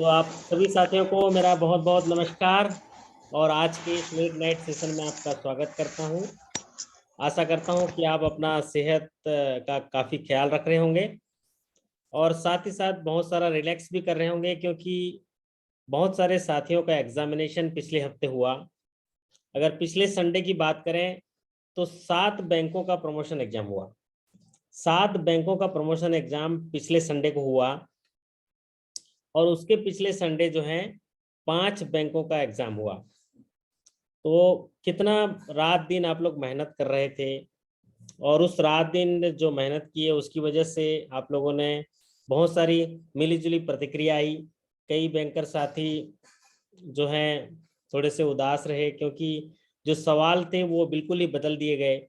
तो आप सभी साथियों को मेरा बहुत बहुत नमस्कार और आज के इस लेट नाइट सेशन में आपका स्वागत करता हूं। आशा करता हूं कि आप अपना सेहत का काफ़ी ख्याल रख रहे होंगे और साथ ही साथ बहुत सारा रिलैक्स भी कर रहे होंगे, क्योंकि बहुत सारे साथियों का एग्जामिनेशन पिछले हफ्ते हुआ। अगर पिछले संडे की बात करें तो 7 बैंकों का प्रमोशन एग्जाम हुआ। 7 बैंकों का प्रमोशन एग्जाम पिछले संडे को हुआ और उसके पिछले संडे जो है 5 बैंकों का एग्जाम हुआ। तो कितना रात दिन आप लोग मेहनत कर रहे थे और उस रात दिन जो मेहनत की है उसकी वजह से आप लोगों ने बहुत सारी मिलीजुली प्रतिक्रिया आई। कई बैंकर साथी जो हैं थोड़े से उदास रहे, क्योंकि जो सवाल थे वो बिल्कुल ही बदल दिए गए।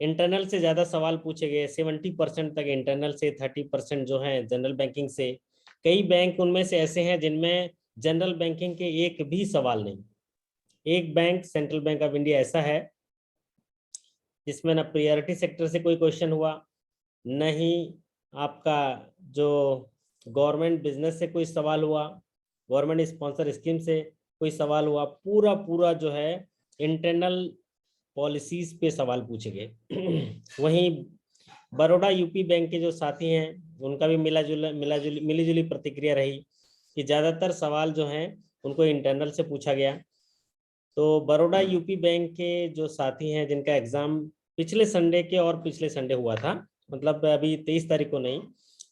इंटरनल से ज़्यादा सवाल पूछे गए, 70% तक इंटरनल से, 30% जो है जनरल बैंकिंग से। कई बैंक उनमें से ऐसे हैं जिनमें जनरल बैंकिंग के एक भी सवाल नहीं। एक bank central bank of India ऐसा है जिसमें ना प्रायोरिटी सेक्टर से कोई क्वेश्चन हुआ, न ही आपका जो गवर्नमेंट बिजनेस से कोई सवाल हुआ, गवर्नमेंट स्पॉन्सर स्कीम से कोई सवाल हुआ। पूरा पूरा जो है इंटरनल पॉलिसीज पे सवाल पूछे गए। वहीं बड़ौदा यूपी बैंक के जो साथी हैं उनका भी मिली जुली प्रतिक्रिया रही कि ज़्यादातर सवाल जो हैं उनको इंटरनल से पूछा गया। तो बड़ौदा यूपी बैंक के जो साथी हैं जिनका एग्ज़ाम पिछले संडे के और पिछले संडे हुआ था, मतलब अभी 23 तारीख को नहीं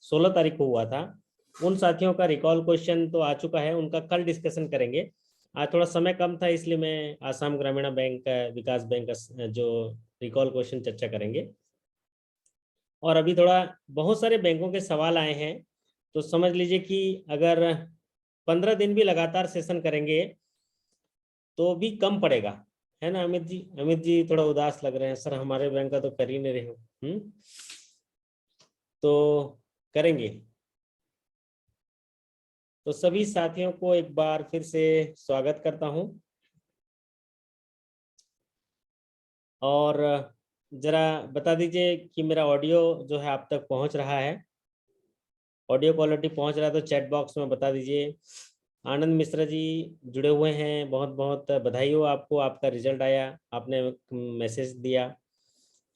16 तारीख को हुआ था, उन साथियों का रिकॉल क्वेश्चन तो आ चुका है। उनका कल डिस्कशन करेंगे। आज थोड़ा समय कम था इसलिए मैं आसाम ग्रामीण बैंक विकास बैंक का जो रिकॉल क्वेश्चन चर्चा करेंगे। और अभी थोड़ा बहुत सारे बैंकों के सवाल आए हैं, तो समझ लीजिए कि अगर 15 दिन भी लगातार सेशन करेंगे तो भी कम पड़ेगा, है ना अमित जी? अमित जी थोड़ा उदास लग रहे हैं, सर हमारे बैंक का तो कर ही नहीं रहे हो। तो करेंगे। तो सभी साथियों को एक बार फिर से स्वागत करता हूं और जरा बता दीजिए कि मेरा ऑडियो जो है आप तक पहुंच रहा है। ऑडियो क्वालिटी पहुंच रहा है तो चैट बॉक्स में बता दीजिए। आनंद मिश्रा जी जुड़े हुए हैं, बहुत बहुत बधाई हो आपको, आपका रिजल्ट आया, आपने मैसेज दिया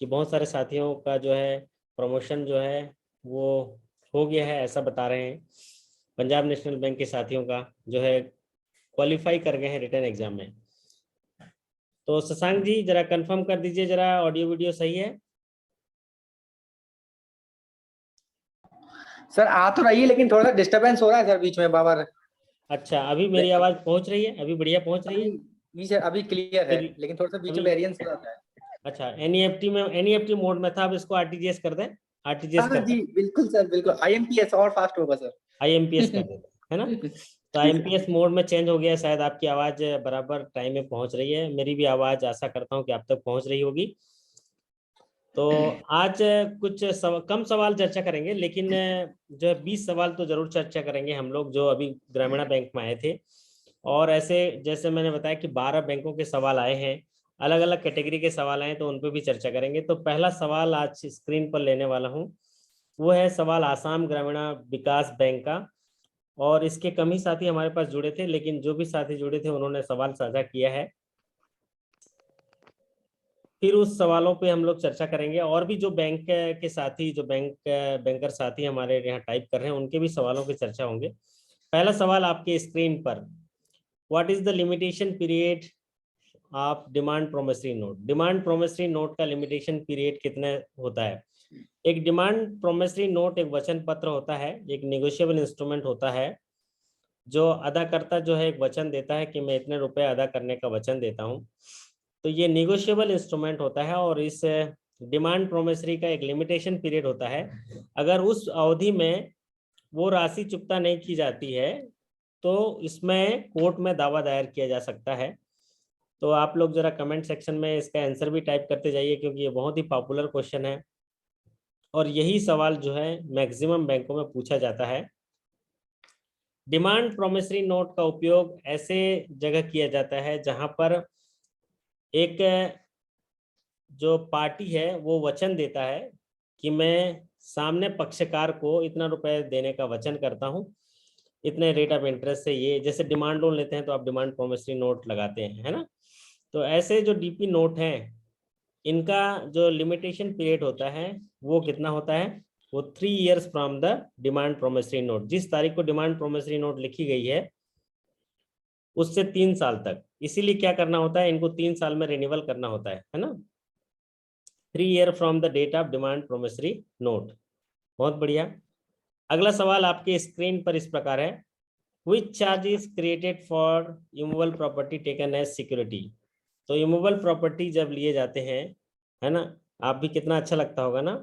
कि बहुत सारे साथियों का जो है प्रमोशन जो है वो हो गया है, ऐसा बता रहे हैं। पंजाब नेशनल बैंक के साथियों का जो है क्वालिफाई कर गए हैं रिटर्न एग्जाम में। तो शशांक जी जरा कंफर्म कर दीजिए, जरा ऑडियो वीडियो सही है? सर आ तो रही है लेकिन थोड़ा सा डिस्टरबेंस हो रहा है सर बीच में बाबर। अच्छा, अभी मेरी आवाज पहुंच रही है? अभी बढ़िया पहुंच रही है? अभी क्लियर है फिर लेकिन थोड़ा सा बीच में अभी वेरिएंस हो जाता है। अच्छा, एनईएफटी मोड में था, अब इसको आरटीजीएस कर दें। आरटीजीएस हाँ कर जी दें, बिल्कुल सर, बिल्कुल आईएमपीएस और फास्ट होगा सर। आईएमपीएस कर दें, है ना? तो जी सर। आईएमपीएस मोड में चेंज हो गया, शायद आपकी आवाज़ बराबर टाइम में पहुंच रही है। मेरी भी आवाज़ आशा करता हूं कि आप तक पहुंच रही होगी। तो आज कुछ कम सवाल चर्चा करेंगे, लेकिन जो है 20 सवाल तो जरूर चर्चा करेंगे हम लोग जो अभी ग्रामीण बैंक में आए थे। और ऐसे जैसे मैंने बताया कि 12 बैंकों के सवाल आए हैं, अलग अलग कैटेगरी के सवाल आए, तो उन पर भी चर्चा करेंगे। तो पहला सवाल आज स्क्रीन पर लेने वाला हूँ, वो है सवाल आसाम ग्रामीण विकास बैंक का। और इसके कम ही साथी हमारे पास जुड़े थे, लेकिन जो भी साथी जुड़े थे उन्होंने सवाल साझा किया है। फिर उस सवालों पे हम लोग चर्चा करेंगे, और भी जो बैंक के साथी, जो बैंकर साथी हमारे यहाँ टाइप कर रहे हैं, उनके भी सवालों की चर्चा होंगे। पहला सवाल आपके स्क्रीन पर, what is the limitation period of demand promissory note? Demand promissory note का लिमिटेशन पीरियड कितना होता है? एक डिमांड प्रोमिसरी नोट एक वचन पत्र होता है, एक निगोशिएबल इंस्ट्रूमेंट होता है। जो अदाकर्ता जो है एक वचन देता है कि मैं इतने रुपए अदा करने का वचन देता हूँ, तो ये निगोशिएबल इंस्ट्रूमेंट होता है। और इस डिमांड प्रोमिसरी का एक लिमिटेशन पीरियड होता है। अगर उस अवधि में वो राशि चुकता नहीं की जाती है तो इसमें कोर्ट में दावा दायर किया जा सकता है। तो आप लोग जरा कमेंट सेक्शन में इसका आंसर भी टाइप करते जाइए, क्योंकि ये बहुत ही पॉपुलर क्वेश्चन है और यही सवाल जो है मैक्सिमम बैंकों में पूछा जाता है। डिमांड प्रोमिसरी नोट का उपयोग ऐसे जगह किया जाता है जहां पर एक जो पार्टी है वो वचन देता है कि मैं सामने पक्षकार को इतना रुपए देने का वचन करता हूं। इतने रेट ऑफ इंटरेस्ट से ये, जैसे डिमांड लोन लेते हैं तो आप डिमांड प्रोमिसरी नोट लगाते हैं, है ना। तो ऐसे जो डीपी नोट हैं, इनका जो लिमिटेशन पीरियड होता है वो कितना होता है, वो 3 years from the demand promissory note. जिस तारीख को डिमांड प्रोमिसरी नोट लिखी गई है उससे 3 साल तक। इसीलिए क्या करना होता है, इनको 3 साल में रिन्यूअल करना होता है ना। 3 year from the date of demand promissory note. बहुत बढ़िया। अगला सवाल आपके स्क्रीन पर इस प्रकार है, Which charge is created for immovable property taken as security? तो इमूवेबल प्रॉपर्टी जब लिए जाते हैं, है ना, आप भी कितना अच्छा लगता होगा ना,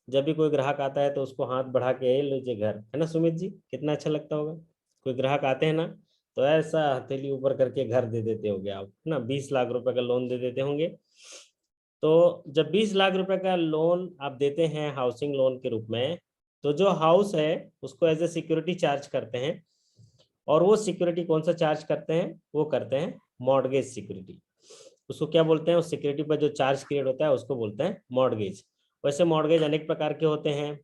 जब भी कोई ग्राहक आता है तो उसको हाथ बढ़ा के लीजिए घर, है ना सुमित जी, कितना अच्छा लगता होगा। कोई ग्राहक आते हैं ना तो ऐसा हथेली ऊपर करके घर दे देते होगे आप, है ना, 20 लाख रुपए का लोन दे देते होंगे। तो जब 20 लाख रुपए का लोन आप देते हैं हाउसिंग लोन के रूप में, तो जो हाउस है उसको एज ए सिक्योरिटी चार्ज करते हैं। और वो सिक्योरिटी कौन सा चार्ज करते हैं, वो करते हैं मॉर्गेज सिक्योरिटी। उसको क्या बोलते हैं, उस सिक्योरिटी पर जो चार्ज क्रिएट होता है उसको बोलते हैं मॉर्गेज। वैसे मॉर्गेज अनेक प्रकार के होते हैं,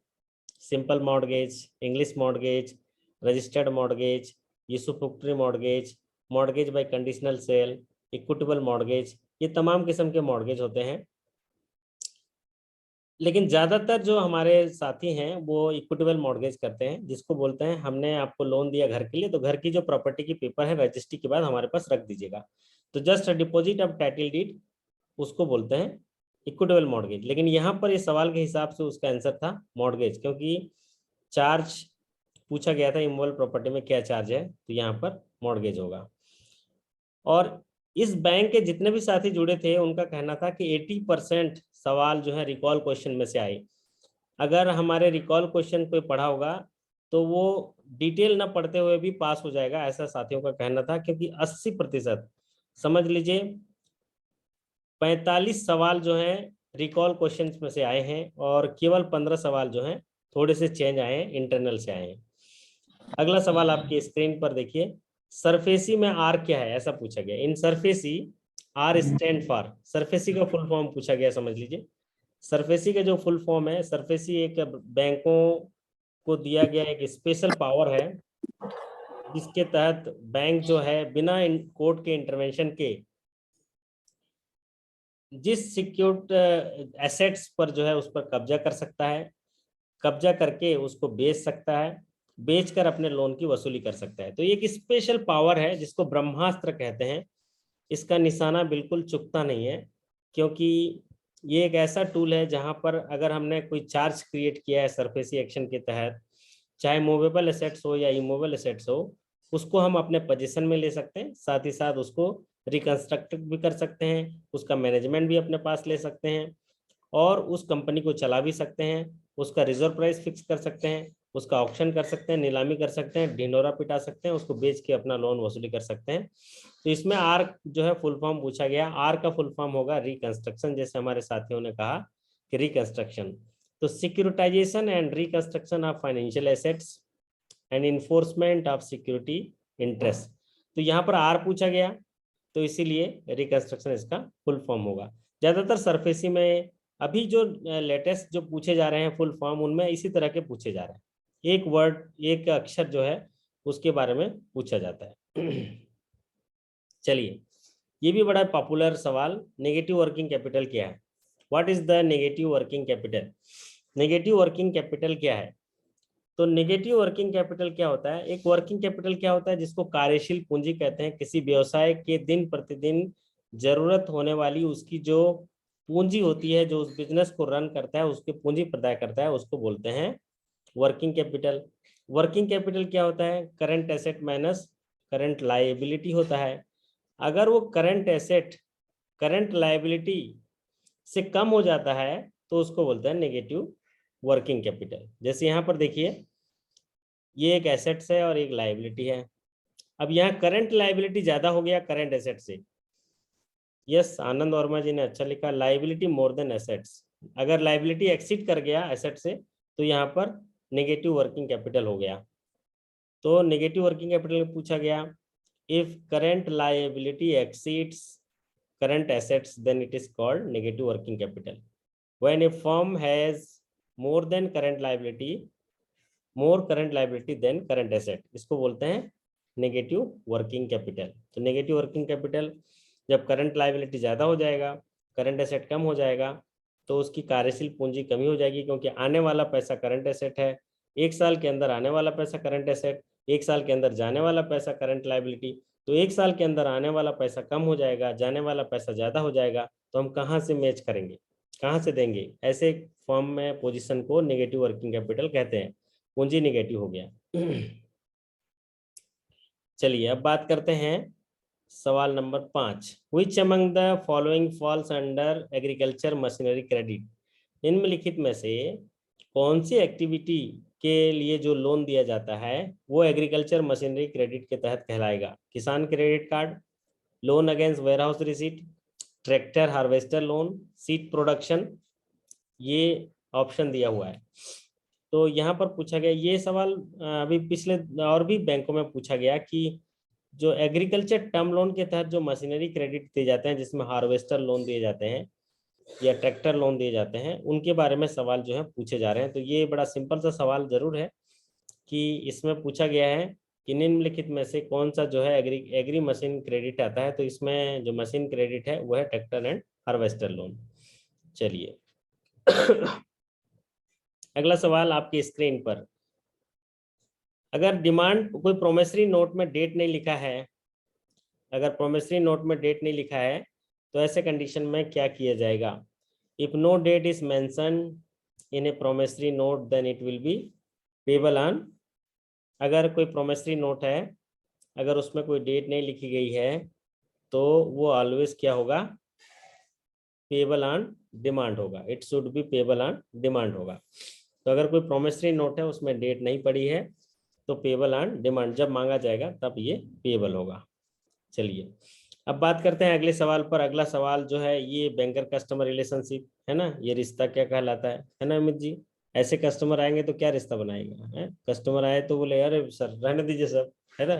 simple mortgage, English mortgage, registered mortgage, usufructuary mortgage, mortgage by conditional sale, equitable mortgage, ये तमाम किस्म के मॉर्गेज होते हैं। लेकिन ज्यादातर जो हमारे साथी हैं वो इक्विटेबल मॉर्गेज करते हैं, जिसको बोलते हैं हमने आपको लोन दिया घर के लिए, तो घर की जो प्रॉपर्टी की पेपर है रजिस्ट्री के बाद हमारे पास रख दीजिएगा, तो just deposit of title deed, उसको बोलते हैं इक्विटेबल मॉर्गेज। लेकिन यहाँ पर इस सवाल के हिसाब से उसका आंसर था मॉर्गेज, क्योंकि चार्ज पूछा गया था इमूवेबल प्रॉपर्टी में क्या चार्ज है, तो यहाँ पर मॉर्गेज होगा। और इस बैंक के जितने भी साथी जुड़े थे उनका कहना था कि 80% सवाल जो है रिकॉल क्वेश्चन में से आए। अगर हमारे रिकॉल क्वेश्चन कोई पढ़ा होगा तो वो डिटेल ना पढ़ते हुए भी पास हो जाएगा, ऐसा साथियों का कहना था। क्योंकि 80% समझ लीजिए 45 सवाल जो हैं रिकॉल क्वेश्चन में से आए हैं, और केवल 15 सवाल जो हैं थोड़े से चेंज आए हैं, इंटरनल से आए हैं। अगला सवाल आपकी स्क्रीन पर देखिए, सरफेसी में आर क्या है, ऐसा पूछा गया। In SARFAESI R stand for, SARFAESI का फुल फॉर्म पूछा गया, समझ लीजिए। सरफेसी का जो फुल फॉर्म है, सरफेसी एक बैंकों को दिया गया एक स्पेशल पावर है, जिसके तहत बैंक जो है बिना कोर्ट के इंटरवेंशन के जिस सिक्योर्ड एसेट्स पर जो है उस पर कब्जा कर सकता है, कब्जा करके उसको बेच सकता है, बेचकर अपने लोन की वसूली कर सकता है। तो ये एक स्पेशल पावर है जिसको ब्रह्मास्त्र कहते हैं। इसका निशाना बिल्कुल चुकता नहीं है, क्योंकि ये एक ऐसा टूल है जहां पर अगर हमने कोई चार्ज क्रिएट किया है सरफेसी एक्शन के तहत, चाहे मूवेबल एसेट्स हो या इमूवेबल एसेट्स हो, उसको हम अपने पोजीशन में ले सकते हैं, साथ ही साथ उसको रिकंस्ट्रक्ट भी कर सकते हैं, उसका मैनेजमेंट भी अपने पास ले सकते हैं, और उस कंपनी को चला भी सकते हैं, उसका रिजर्व प्राइस फिक्स कर सकते हैं, उसका ऑक्शन कर सकते हैं, नीलामी कर सकते हैं, ढिंडोरा पिटा सकते हैं, उसको बेच के अपना लोन वसूली कर सकते हैं। तो इसमें आर जो है फुल फॉर्म पूछा गया, आर का फुल फॉर्म होगा रिकंस्ट्रक्शन, जैसे हमारे साथियों ने कहा कि रिकंस्ट्रक्शन। तो securitization and reconstruction of financial assets and enforcement of security interest. तो यहाँ पर आर पूछा गया, तो इसीलिए रिकंस्ट्रक्शन इसका फुल फॉर्म होगा। ज्यादातर सरफेसी में अभी जो लेटेस्ट जो पूछे जा रहे हैं फुल फॉर्म, उनमें इसी तरह के पूछे जा रहे हैं, एक वर्ड एक अक्षर जो है उसके बारे में पूछा जाता है। चलिए, ये भी बड़ा पॉपुलर सवाल, नेगेटिव वर्किंग कैपिटल क्या है, what is the negative working capital. Negative working capital क्या है, तो नेगेटिव वर्किंग कैपिटल क्या होता है, एक वर्किंग कैपिटल क्या होता है जिसको कार्यशील पूंजी कहते हैं। किसी व्यवसाय के दिन प्रतिदिन जरूरत होने वाली उसकी जो पूंजी होती है, जो उस बिजनेस को रन करता है, उसकी पूंजी प्रदान करता है, उसको बोलते हैं वर्किंग कैपिटल। वर्किंग कैपिटल क्या होता है, current asset minus current liability होता है। अगर वो करंट एसेट करंट लायबिलिटी से कम हो जाता है तो उसको बोलते हैं नेगेटिव वर्किंग कैपिटल। जैसे यहाँ पर देखिए, ये एक एसेट्स है और एक लायबिलिटी है। अब यहाँ करंट लायबिलिटी ज्यादा हो गया करंट एसेट से। यस, आनंद वर्मा जी ने अच्छा लिखा, लायबिलिटी मोर देन एसेट्स। अगर लायबिलिटी एक्सीड कर गया एसेट से तो यहाँ पर नेगेटिव वर्किंग कैपिटल हो गया। तो नेगेटिव वर्किंग कैपिटल में पूछा गया, if current liability exceeds current assets then it is called negative working capital. When a firm has more than current liability more current liability than current asset, इसको बोलते हैं negative working capital. तो negative working capital जब current liability ज़्यादा हो जाएगा, current asset कम हो जाएगा, तो उसकी कार्यशील पूंजी कमी हो जाएगी, क्योंकि आने वाला पैसा करंट एसेट है, एक साल के अंदर आने वाला पैसा करंट एसेट, एक साल के अंदर जाने वाला पैसा करंट लाइबिलिटी। तो एक साल के अंदर आने वाला पैसा कम हो जाएगा, जाने वाला पैसा ज़्यादा हो जाएगा, तो हम कहाँ से मैच करेंगे, कहाँ से देंगे? ऐसे फॉर्म में पोजीशन को नेगेटिव वर्किंग कैपिटल कहते हैं, पूंजी नेगेटिव हो गया। चलिए अब बात करते हैं सवाल number 5, which among the following falls under agriculture machinery credit, निम्नलिखित में से कौन सी एक्टिविटी के लिए जो लोन दिया जाता है वो एग्रीकल्चर मशीनरी क्रेडिट के तहत कहलाएगा? किसान credit card, loan against warehouse receipt, tractor harvester loan, seed production, ये ऑप्शन दिया हुआ है। तो यहाँ पर पूछा गया ये सवाल, अभी पिछले और भी बैंकों में पूछा गया कि जो एग्रीकल्चर टर्म लोन के तहत जो मशीनरी क्रेडिट दिए जाते हैं, जिसमें हार्वेस्टर लोन दिए जाते हैं या ट्रैक्टर लोन दिए जाते हैं, उनके बारे में सवाल जो है पूछे जा रहे हैं। तो ये बड़ा सिंपल सा सवाल जरूर है कि इसमें पूछा गया है कि निम्नलिखित में से कौन सा जो है एग्री मशीन क्रेडिट आता है। तो इसमें जो मशीन क्रेडिट है वो है ट्रैक्टर एंड हार्वेस्टर लोन। चलिए अगला सवाल आपकी स्क्रीन पर, अगर डिमांड कोई प्रोमिसरी नोट में डेट नहीं लिखा है, अगर प्रोमिसरी नोट में डेट नहीं लिखा है तो ऐसे कंडीशन में क्या किया जाएगा? If no date is mentioned in a promissory note then it will be payable on, अगर कोई प्रोमिसरी नोट है, अगर उसमें कोई डेट नहीं लिखी गई है तो वो ऑलवेज क्या होगा? पेबल ऑन डिमांड होगा, it should be payable on demand होगा। तो अगर कोई प्रोमिसरी नोट है उसमें डेट नहीं पड़ी है तो पेबल ऑन डिमांड, जब मांगा जाएगा तब ये पेबल होगा। चलिए अब बात करते हैं अगले सवाल पर। अगला सवाल जो है ये बैंकर कस्टमर रिलेशनशिप है ना, ये रिश्ता क्या कहलाता है ना अमित जी? ऐसे कस्टमर आएंगे तो क्या रिश्ता बनाएगा है? कस्टमर आए तो बोले अरे सर रहने दीजिए सब, है ना,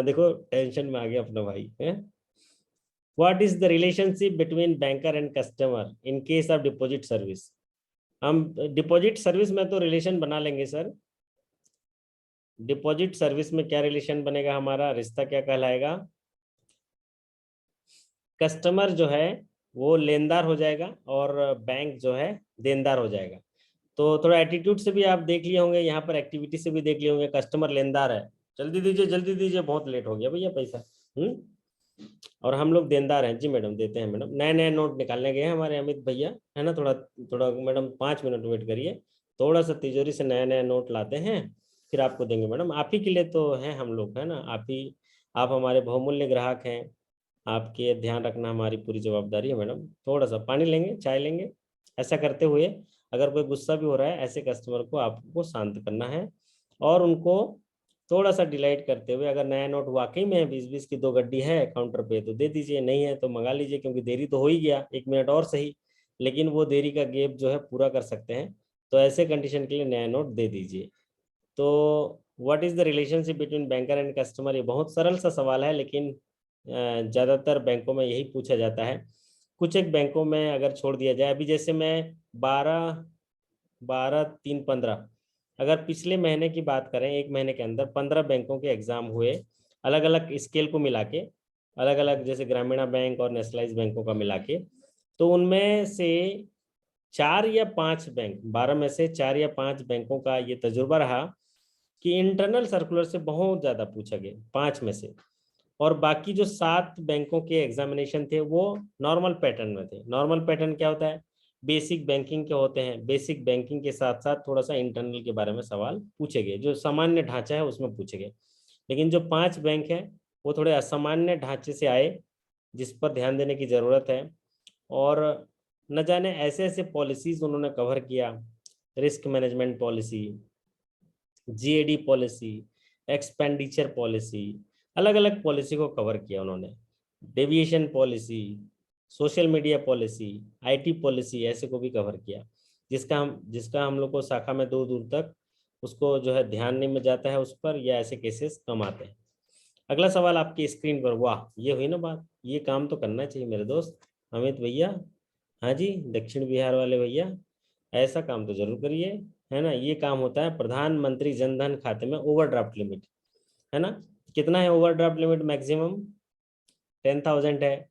देखो टेंशन में आ गया अपना भाई है। What is the relationship between banker and customer in case of deposit service? हम डिपॉजिट सर्विस में तो रिलेशन बना लेंगे सर, डिपॉजिट सर्विस में क्या रिलेशन बनेगा हमारा, रिश्ता क्या कहलाएगा? कस्टमर जो है वो लेनदार हो जाएगा और बैंक जो है देनदार हो जाएगा। तो थोड़ा एटीट्यूड से भी आप देख लिए होंगे, यहाँ पर एक्टिविटी से भी देख लिए होंगे, कस्टमर लेनदार है, जल्दी दीजिए जल्दी दीजिए, बहुत लेट हो गया भैया पैसा। और हम लोग देनदार हैं, जी मैडम देते हैं मैडम, नए नए नोट निकालने गए हैं हमारे अमित भैया, है ना, थोड़ा थोड़ा मैडम 5 मिनट वेट करिए, थोड़ा सा तिजोरी से नया नया नोट लाते हैं फिर आपको देंगे मैडम, आप ही के लिए तो हैं हम लोग, है ना, आप हमारे बहुमूल्य ग्राहक हैं, आपके ध्यान रखना हमारी पूरी जवाबदारी है मैडम। थोड़ा सा पानी लेंगे, चाय लेंगे, ऐसा करते हुए अगर कोई गुस्सा भी हो रहा है ऐसे कस्टमर को आपको शांत करना है और उनको थोड़ा सा डिलाइट करते हुए, अगर नया नोट वाकई में 20-20 की 2 गड्डी है काउंटर पे तो दे दीजिए, नहीं है तो मंगा लीजिए, क्योंकि देरी तो हो ही गया, 1 मिनट और सही, लेकिन वो देरी का गैप जो है पूरा कर सकते हैं, तो ऐसे कंडीशन के लिए नया नोट दे दीजिए। तो what is the relationship between banker and customer, ये बहुत सरल सा सवाल है, लेकिन ज़्यादातर बैंकों में यही पूछा जाता है। कुछ एक बैंकों में अगर छोड़ दिया जाए, अभी जैसे मैं 12-3-15, अगर पिछले महीने की बात करें, 1 महीने के अंदर 15 बैंकों के एग्जाम हुए, अलग अलग स्केल को मिला के, अलग अलग जैसे ग्रामीण बैंक और नेशनलाइज बैंकों का मिला के, तो उनमें से 4 या 5 बैंक, 12 में से 4 या 5 बैंकों का ये तजुर्बा रहा कि इंटरनल सर्कुलर से बहुत ज़्यादा पूछा गया 5 में से, और बाकी जो 7 बैंकों के एग्जामिनेशन थे वो नॉर्मल पैटर्न में थे। नॉर्मल पैटर्न क्या होता है? बेसिक बैंकिंग के होते हैं, बेसिक बैंकिंग के साथ साथ थोड़ा सा इंटरनल के बारे में सवाल पूछे गए, जो सामान्य ढांचा है उसमें पूछे गए। लेकिन जो 5 बैंक है वो थोड़े असामान्य ढांचे से आए, जिस पर ध्यान देने की ज़रूरत है, और न जाने ऐसे ऐसे पॉलिसीज उन्होंने कवर किया, risk management policy, GAD policy, expenditure policy, अलग अलग पॉलिसी को कवर किया उन्होंने, deviation policy, social media policy, IT policy, ऐसे को भी कवर किया, जिसका हम लोग को शाखा में दूर दूर तक उसको जो है ध्यान नहीं में जाता है उस पर, या ऐसे केसेस कम आते हैं। अगला सवाल आपकी स्क्रीन पर, वाह ये हुई ना बात, ये काम तो करना चाहिए मेरे दोस्त अमित भैया, हाँ जी दक्षिण बिहार वाले भैया, ऐसा काम तो जरूर करिए, है ना। ये काम होता है प्रधानमंत्री जनधन खाते में ओवरड्राफ्ट लिमिट, है ना। कितना है ओवरड्राफ्ट लिमिट? मैक्सिमम 10,000 है।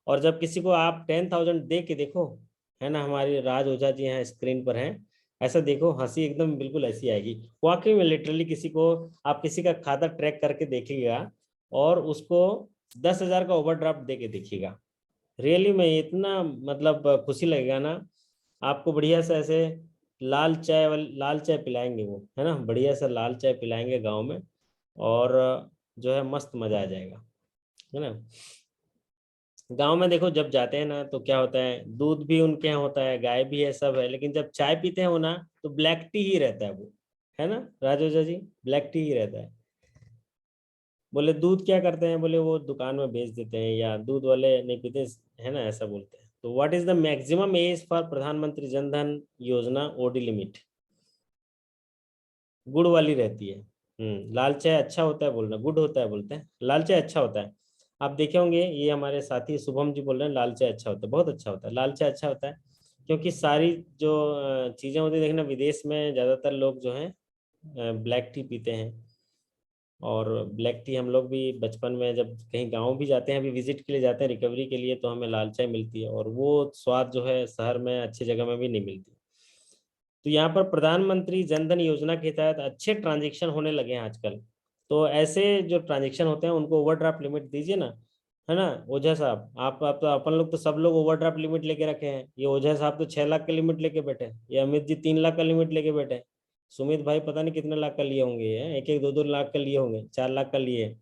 और जब किसी को आप 10,000 दे के देखो, है ना, हमारी राज ओझा जी यहाँ स्क्रीन पर हैं, ऐसा देखो, हंसी एकदम बिल्कुल ऐसी आएगी। वाकई में लिटरली किसी को, आप किसी का खाता ट्रैक करके देखिएगा और उसको 10,000 का ओवरड्राफ्ट दे के देखिएगा, रियली में इतना मतलब खुशी लगेगा ना आपको। बढ़िया से ऐसे लाल चाय पिलाएंगे वो, है ना, बढ़िया से लाल चाय पिलाएंगे गाँव में, और जो है मस्त मजा आ जाएगा, है ना। गांव में देखो जब जाते हैं ना तो क्या होता है, दूध भी उनके यहाँ होता है, गाय भी है, सब है, लेकिन जब चाय पीते हैं वो ना, तो ब्लैक टी ही रहता है वो, है ना राजोजा जी, ब्लैक टी ही रहता है। बोले दूध क्या करते हैं? बोले वो दुकान में बेच देते हैं, या दूध वाले नहीं पीते, है ना, ऐसा बोलते हैं। तो what is the maximum age for प्रधानमंत्री जन धन योजना ओडी लिमिट? गुड़ वाली रहती है। लाल चाय अच्छा होता है बोलना, गुड होता है बोलते हैं, लाल चाय अच्छा होता है। आप देखे होंगे ये हमारे साथी शुभम जी बोल रहे हैं लाल चाय अच्छा होता है, बहुत अच्छा होता है, लाल चाय अच्छा होता है। क्योंकि सारी जो चीजें होती है, देखना विदेश में ज्यादातर लोग जो हैं ब्लैक टी पीते हैं। और ब्लैक टी हम लोग भी बचपन में जब कहीं गाँव भी जाते हैं, अभी विजिट के लिए जाते हैं रिकवरी के लिए, तो हमें लाल चाय मिलती है, और वो स्वाद जो है शहर में अच्छी जगह में भी नहीं मिलती। तो यहाँ पर प्रधानमंत्री जनधन योजना के तहत अच्छे ट्रांजेक्शन होने लगे हैं आजकल। तो ऐसे जो ट्रांजेक्शन होते हैं उनको ओवरड्राफ्ट लिमिट दीजिए ना, है ना। ओझा साहब, आप तो अपन लोग तो सब लोग ओवरड्राफ्ट लिमिट लेके रखे हैं। ये ओझा साहब तो 6 लाख का लिमिट लेके बैठे हैं, ये अमित जी 3 लाख का लिमिट लेके बैठे हैं, सुमित भाई पता नहीं कितने लाख का लिए होंगे, ये एक एक दो दो लाख का लिए होंगे, 4 लाख का लिए।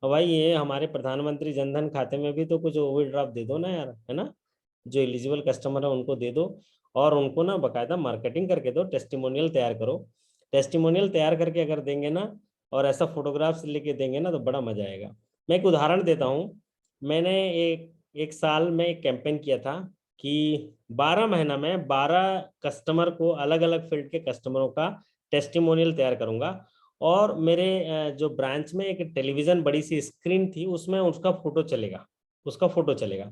और भाई ये हमारे प्रधानमंत्री जनधन खाते में भी तो कुछ ओवरड्राफ्ट दे दो ना यार, है ना। जो एलिजिबल कस्टमर है उनको दे दो, और उनको ना बकायदा मार्केटिंग करके दो, टेस्टिमोनियल तैयार करो। टेस्टिमोनियल तैयार करके अगर देंगे ना, और ऐसा फोटोग्राफ्स लेके देंगे ना, तो बड़ा मजा आएगा। मैं एक उदाहरण देता हूँ। मैंने एक एक साल में एक कैंपेन किया था कि 12 महीना में 12 कस्टमर को, अलग अलग फील्ड के कस्टमरों का टेस्टिमोनियल तैयार करूंगा। और मेरे जो ब्रांच में एक टेलीविजन बड़ी सी स्क्रीन थी, उसमें उसका फोटो चलेगा, उसका फोटो चलेगा।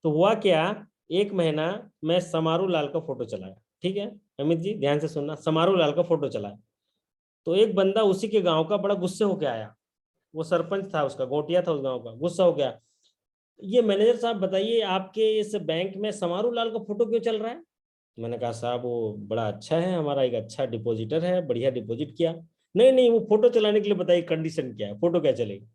तो हुआ क्या, 1 महीना मैं समारू लाल का फोटो चलाया, ठीक है अमित जी ध्यान से सुनना, समारू लाल का फोटो चलाया। तो एक बंदा उसी के गांव का बड़ा गुस्से होके आया, वो सरपंच था, उसका गोटिया था उस गांव का, गुस्सा हो गया। ये मैनेजर साहब बताइए, आपके इस बैंक में समारू लाल का फोटो क्यों चल रहा है? मैंने कहा साहब वो बड़ा अच्छा है, हमारा एक अच्छा डिपॉजिटर है, बढ़िया डिपॉजिट किया। नहीं नहीं, वो फोटो चलाने के लिए बताइए कंडीशन क्या है, फोटो क्या चलेगी।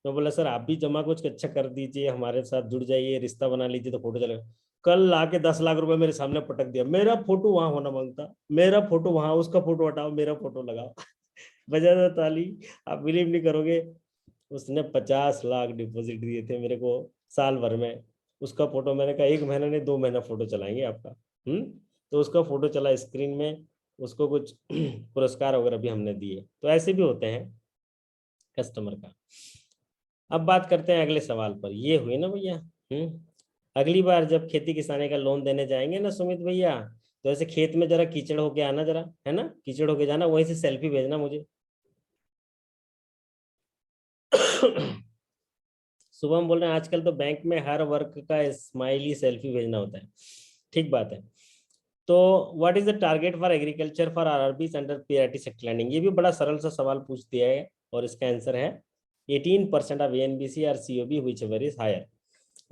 तो बोला सर आप भी जमा कुछ अच्छा कर दीजिए, हमारे साथ जुड़ जाइए, रिश्ता बना लीजिए तो फोटो चलेगा। कल आके 10 लाख रुपए मेरे सामने पटक दिया, मेरा फोटो वहां होना मांगता, मेरा फोटो वहां, उसका फोटो हटाओ, मेरा फोटो लगाओ। बजा दो ताली। आप बिलीव नहीं करोगे, उसने 50 लाख डिपॉजिट दिए थे मेरे को साल भर में। उसका फोटो, मैंने कहा 1 महीना नहीं 2 महीना फोटो चलाएंगे आपका। तो उसका फोटो चला स्क्रीन में, उसको कुछ पुरस्कार वगैरह भी हमने दिए। तो ऐसे भी होते हैं कस्टमर का। अब बात करते हैं अगले सवाल पर, ये हुई ना भैया। अगली बार जब खेती किसानी का लोन देने जाएंगे ना सुमित भैया, तो ऐसे खेत में जरा कीचड़ होके आना, जरा, है ना, कीचड़ होके जाना, वहीं से सेल्फी भेजना मुझे। शुभम बोल रहे हैं आजकल तो बैंक में हर वर्क का स्माइली सेल्फी भेजना होता है, ठीक बात है। तो what is the target for agriculture for RRB under PRT sector lending? ये भी बड़ा सरल सा सवाल पूछ दिया है, और इसका आंसर है 18% ऑफ एनबीसी और COB whichever is higher,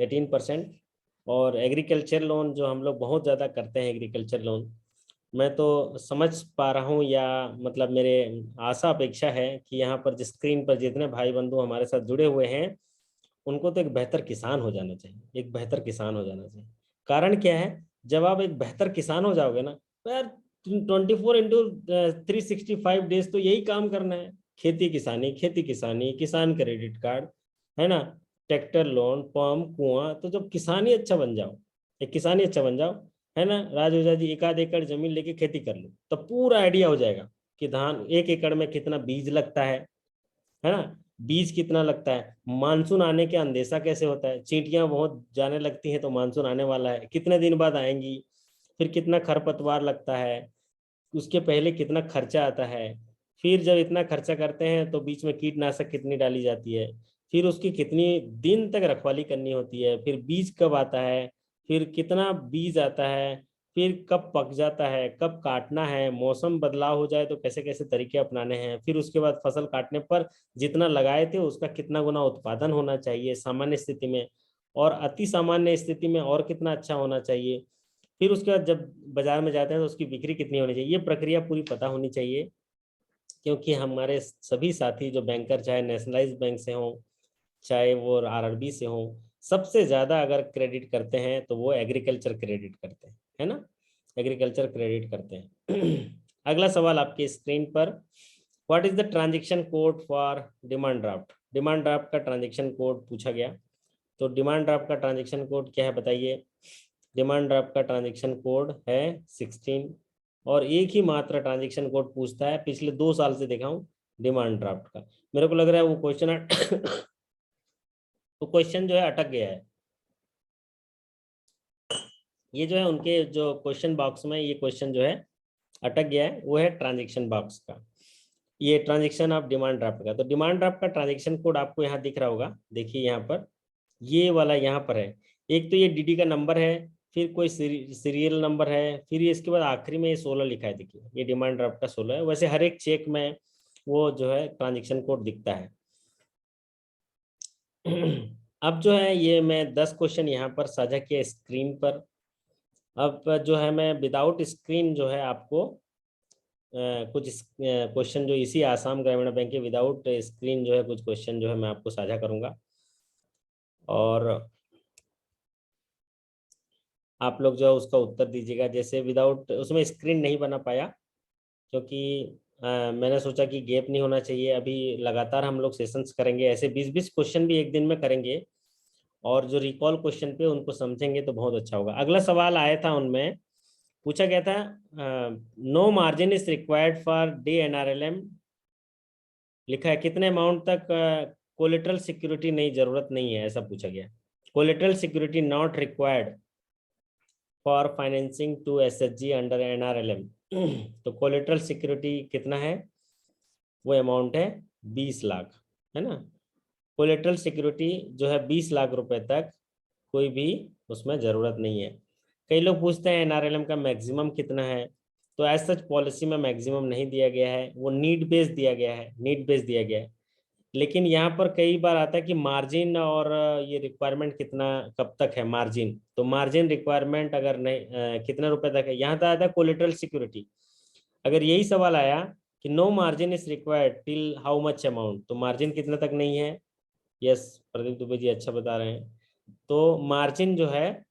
18%। और एग्रीकल्चर लोन जो हम लोग बहुत ज़्यादा करते हैं, एग्रीकल्चर लोन, मैं तो समझ पा रहा हूँ, या मतलब मेरे आशा अपेक्षा है कि यहाँ पर जिस स्क्रीन पर जितने भाई बंधु हमारे साथ जुड़े हुए हैं, उनको तो एक बेहतर किसान हो जाना चाहिए, एक बेहतर किसान हो जाना चाहिए। कारण क्या है, जब आप एक बेहतर किसान हो जाओगे ना, तो यार 24x365 डेज तो यही काम करना है, खेती किसानी, खेती किसानी, किसान क्रेडिट कार्ड, है ना, ट्रैक्टर लोन, पंप, कुआं। तो जब किसान ही अच्छा बन जाओ, एक किसान ही अच्छा बन जाओ, है ना राज ओझा जी, 1 आध एकड़ जमीन लेके खेती कर लो, तब पूरा आइडिया हो जाएगा कि धान 1 एकड़ में कितना बीज लगता है ना, बीज कितना लगता है, मानसून आने के अंदेशा कैसे होता है, चींटियां बहुत जाने लगती हैं तो मानसून आने वाला है, कितने दिन बाद आएंगी, फिर कितना खरपतवार लगता है, उसके पहले कितना खर्चा आता है, फिर जब इतना खर्चा करते हैं तो बीच में कीटनाशक कितनी डाली जाती है, फिर उसकी कितनी दिन तक रखवाली करनी होती है, फिर बीज कब आता है, फिर कितना बीज आता है, फिर कब पक जाता है, कब काटना है, मौसम बदलाव हो जाए तो कैसे कैसे तरीके अपनाने हैं, फिर उसके बाद फसल काटने पर जितना लगाए थे उसका कितना गुना उत्पादन होना चाहिए सामान्य स्थिति में, और अति सामान्य स्थिति में और कितना अच्छा होना चाहिए, फिर उसके बाद जब बाजार में जाते हैं तो उसकी बिक्री कितनी होनी चाहिए, ये प्रक्रिया पूरी पता होनी चाहिए। क्योंकि हमारे सभी साथी जो बैंकर, चाहे नेशनलाइज्ड बैंक से हों चाहे वो आरआरबी से हो, सबसे ज्यादा अगर क्रेडिट करते हैं तो वो एग्रीकल्चर क्रेडिट करते हैं, है ना, एग्रीकल्चर क्रेडिट करते हैं। अगला सवाल आपके स्क्रीन पर, what is the transaction code for demand draft. Demand draft का ट्रांजेक्शन कोड पूछा गया, तो डिमांड ड्राफ्ट का ट्रांजेक्शन कोड क्या है बताइए। डिमांड ड्राफ्ट का ट्रांजेक्शन कोड है 16, और एक ही मात्र ट्रांजेक्शन कोड पूछता है, पिछले 2 साल से देखा हूँ डिमांड ड्राफ्ट का। मेरे को लग रहा है वो क्वेश्चन तो क्वेश्चन जो है अटक गया है। ये जो है उनके जो क्वेश्चन बॉक्स में ये क्वेश्चन जो है अटक गया है, वो है ट्रांजैक्शन बॉक्स का, ये ट्रांजैक्शन ऑफ डिमांड ड्राफ्ट का। तो डिमांड ड्राफ्ट का ट्रांजैक्शन कोड आपको यहाँ दिख रहा होगा, देखिए यहाँ पर, ये वाला यहाँ पर है। एक तो ये डीडी का नंबर है, फिर कोई सीरियल नंबर है, फिर ये इसके बाद आखिरी में ये 16 लिखा है, देखिए ये डिमांड ड्राफ्ट का 16 है। वैसे हर एक चेक में वो जो है ट्रांजेक्शन कोड दिखता है। अब जो है ये मैं 10 क्वेश्चन यहाँ पर साझा किया स्क्रीन पर। अब जो है मैं विदाउट स्क्रीन जो है आपको कुछ क्वेश्चन जो इसी आसाम ग्रामीण बैंक के विदाउट स्क्रीन जो है कुछ क्वेश्चन जो है मैं आपको साझा करूंगा, और आप लोग जो है उसका उत्तर दीजिएगा। जैसे विदाउट, उसमें स्क्रीन नहीं बना पाया क्योंकि मैंने सोचा कि गैप नहीं होना चाहिए, अभी लगातार हम लोग सेशंस करेंगे, ऐसे 20-20 क्वेश्चन भी एक दिन में करेंगे, और जो रिकॉल क्वेश्चन पे उनको समझेंगे तो बहुत अच्छा होगा। अगला सवाल आया था, उनमें पूछा गया था no margin is required for DNRLM, लिखा है कितने अमाउंट तक कोलेटरल सिक्योरिटी नहीं, जरूरत नहीं है, ऐसा पूछा गया। Collateral security not required for financing to SHG under NRLM। तो कोलेटरल सिक्योरिटी कितना है, वो अमाउंट है 20 लाख, है ना। कोलेटरल सिक्योरिटी जो है 20 लाख रुपए तक कोई भी उसमें ज़रूरत नहीं है। कई लोग पूछते हैं NRLM का मैक्सिमम कितना है, तो एज सच पॉलिसी में मैक्सिमम नहीं दिया गया है, वो नीड बेस दिया गया है, नीड बेस दिया गया है। लेकिन यहाँ पर कई बार आता है कि मार्जिन और ये रिक्वायरमेंट कितना कब तक है मार्जिन, तो मार्जिन रिक्वायरमेंट अगर नहीं कितने रुपए तक है, यहाँ तक आता है कोलेटरल सिक्योरिटी। अगर यही सवाल आया कि no margin is required till how much amount, तो मार्जिन कितना तक नहीं है। यस, प्रदीप दुबे जी अच्छा बता रहे हैं। तो मार्जिन जो है,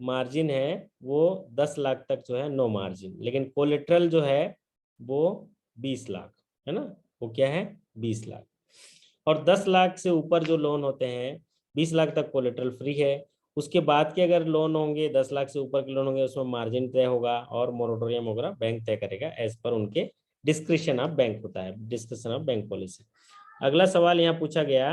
मार्जिन है वो 10 लाख तक जो है नो मार्जिन, लेकिन कोलेट्रल जो है वो 20 लाख, है ना, वो क्या है 20 लाख। और 10 लाख से ऊपर जो लोन होते हैं 20 लाख तक कोलेट्रल फ्री है। उसके बाद के अगर लोन होंगे 10 लाख से ऊपर के लोन होंगे उसमें मार्जिन तय होगा और मोरेटोरियम वगैरह बैंक तय करेगा एज पर उनके डिस्क्रिप्शन ऑफ बैंक होता है, डिस्क्रिप्शन ऑफ बैंक पॉलिसी। अगला सवाल यहाँ पूछा गया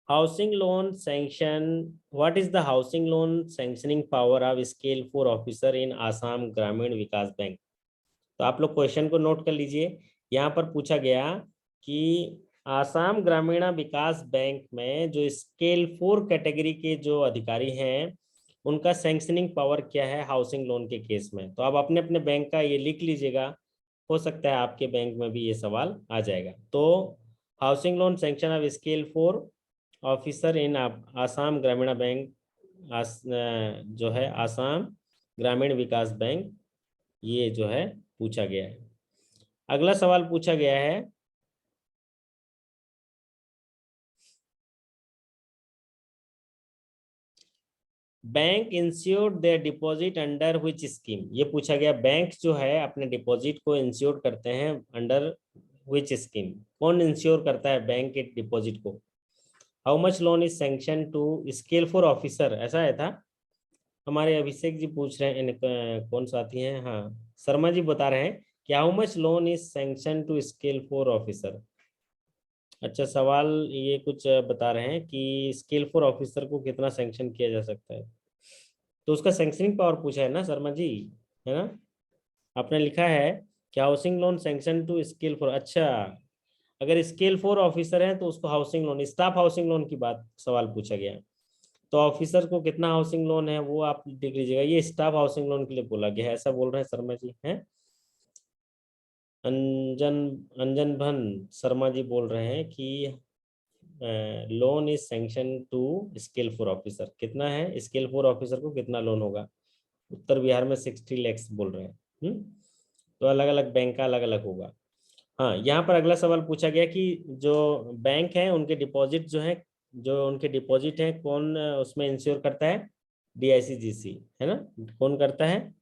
housing loan sanction, what is the housing loan sanctioning power of scale 4 officer in Assam ग्रामीण विकास बैंक। तो आप लोग क्वेश्चन को नोट कर लीजिए। यहाँ पर पूछा गया कि आसाम ग्रामीण विकास बैंक में जो स्केल 4 कैटेगरी के जो अधिकारी हैं उनका सैंक्शनिंग पावर क्या है हाउसिंग लोन के केस में। तो आप अपने अपने बैंक का ये लिख लीजिएगा, हो सकता है आपके बैंक में भी ये सवाल आ जाएगा। तो housing loan sanction of scale 4 officer in Assam ग्रामीण बैंक, जो है आसाम ग्रामीण विकास बैंक, ये जो है पूछा गया है। अगला सवाल पूछा गया है bank insured their deposit under which scheme. ये पूछा गया बैंक जो है अपने डिपॉजिट को इंश्योर करते हैं अंडर व्हिच स्कीम, कौन इंश्योर करता है बैंक के डिपॉजिट को। How much loan is sanction to scale 4 officer, ऐसा है था। हमारे अभिषेक जी पूछ रहे हैं, कौन साथी हैं, हाँ शर्मा जी बता रहे हैं कि how much loan is sanction to scale 4 officer. अच्छा, सवाल ये कुछ बता रहे हैं कि स्केल 4 ऑफिसर को कितना सैंक्शन किया जा सकता है, तो उसका सैंक्शनिंग पावर पूछा है ना शर्मा जी, है ना। आपने लिखा है कि housing loan sanction to scale 4, अच्छा अगर स्केल 4 ऑफिसर है तो उसको housing loan, staff housing loan की बात सवाल पूछा गया। तो ऑफिसर को कितना हाउसिंग लोन है वो आप देख लीजिएगा। ये स्टाफ हाउसिंग लोन के लिए बोला गया है, ऐसा बोल रहे हैं शर्मा जी हैं। अंजन अंजन भन शर्मा जी बोल रहे हैं कि loan is sanction to scale 4 officer. कितना है स्केल 4 ऑफिसर को, कितना लोन होगा? उत्तर बिहार में 60 lakhs बोल रहे हैं। तो अलग अलग बैंक का अलग अलग होगा। हाँ, यहाँ पर अगला सवाल पूछा गया कि जो बैंक है उनके डिपॉजिट जो है, जो उनके डिपॉजिट है कौन उसमें इंश्योर करता है? DICGC है ना। कौन करता है?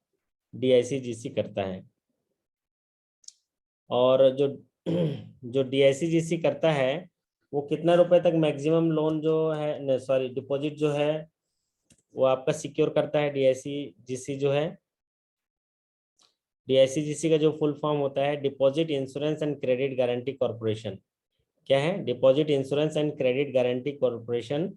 DICGC करता है। और जो जो DICGC करता है वो कितना रुपए तक मैक्सिमम लोन जो है, सॉरी डिपॉजिट जो है वो आपका सिक्योर करता है? DICGC जो है, DICGC का जो फुल फॉर्म होता है deposit insurance and credit guarantee corporation. क्या है? Deposit insurance and credit guarantee corporation.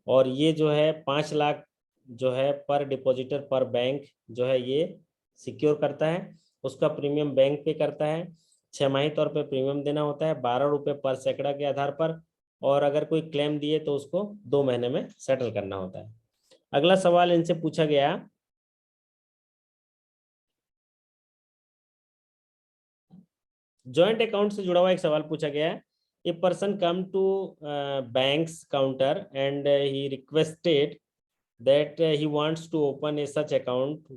और ये जो है 5 लाख जो है पर डिपॉजिटर पर बैंक जो है ये सिक्योर करता है। उसका प्रीमियम बैंक पे करता है। 6 माही तौर पे प्रीमियम देना होता है 12 रुपये पर सैकड़ा के आधार पर। और अगर कोई क्लेम दिए तो उसको 2 महीने में सेटल करना होता है। अगला सवाल इनसे पूछा गया, जॉइंट अकाउंट से जुड़ा हुआ एक सवाल पूछा गया है। A person come to bank's counter and he requested that he wants to open a such account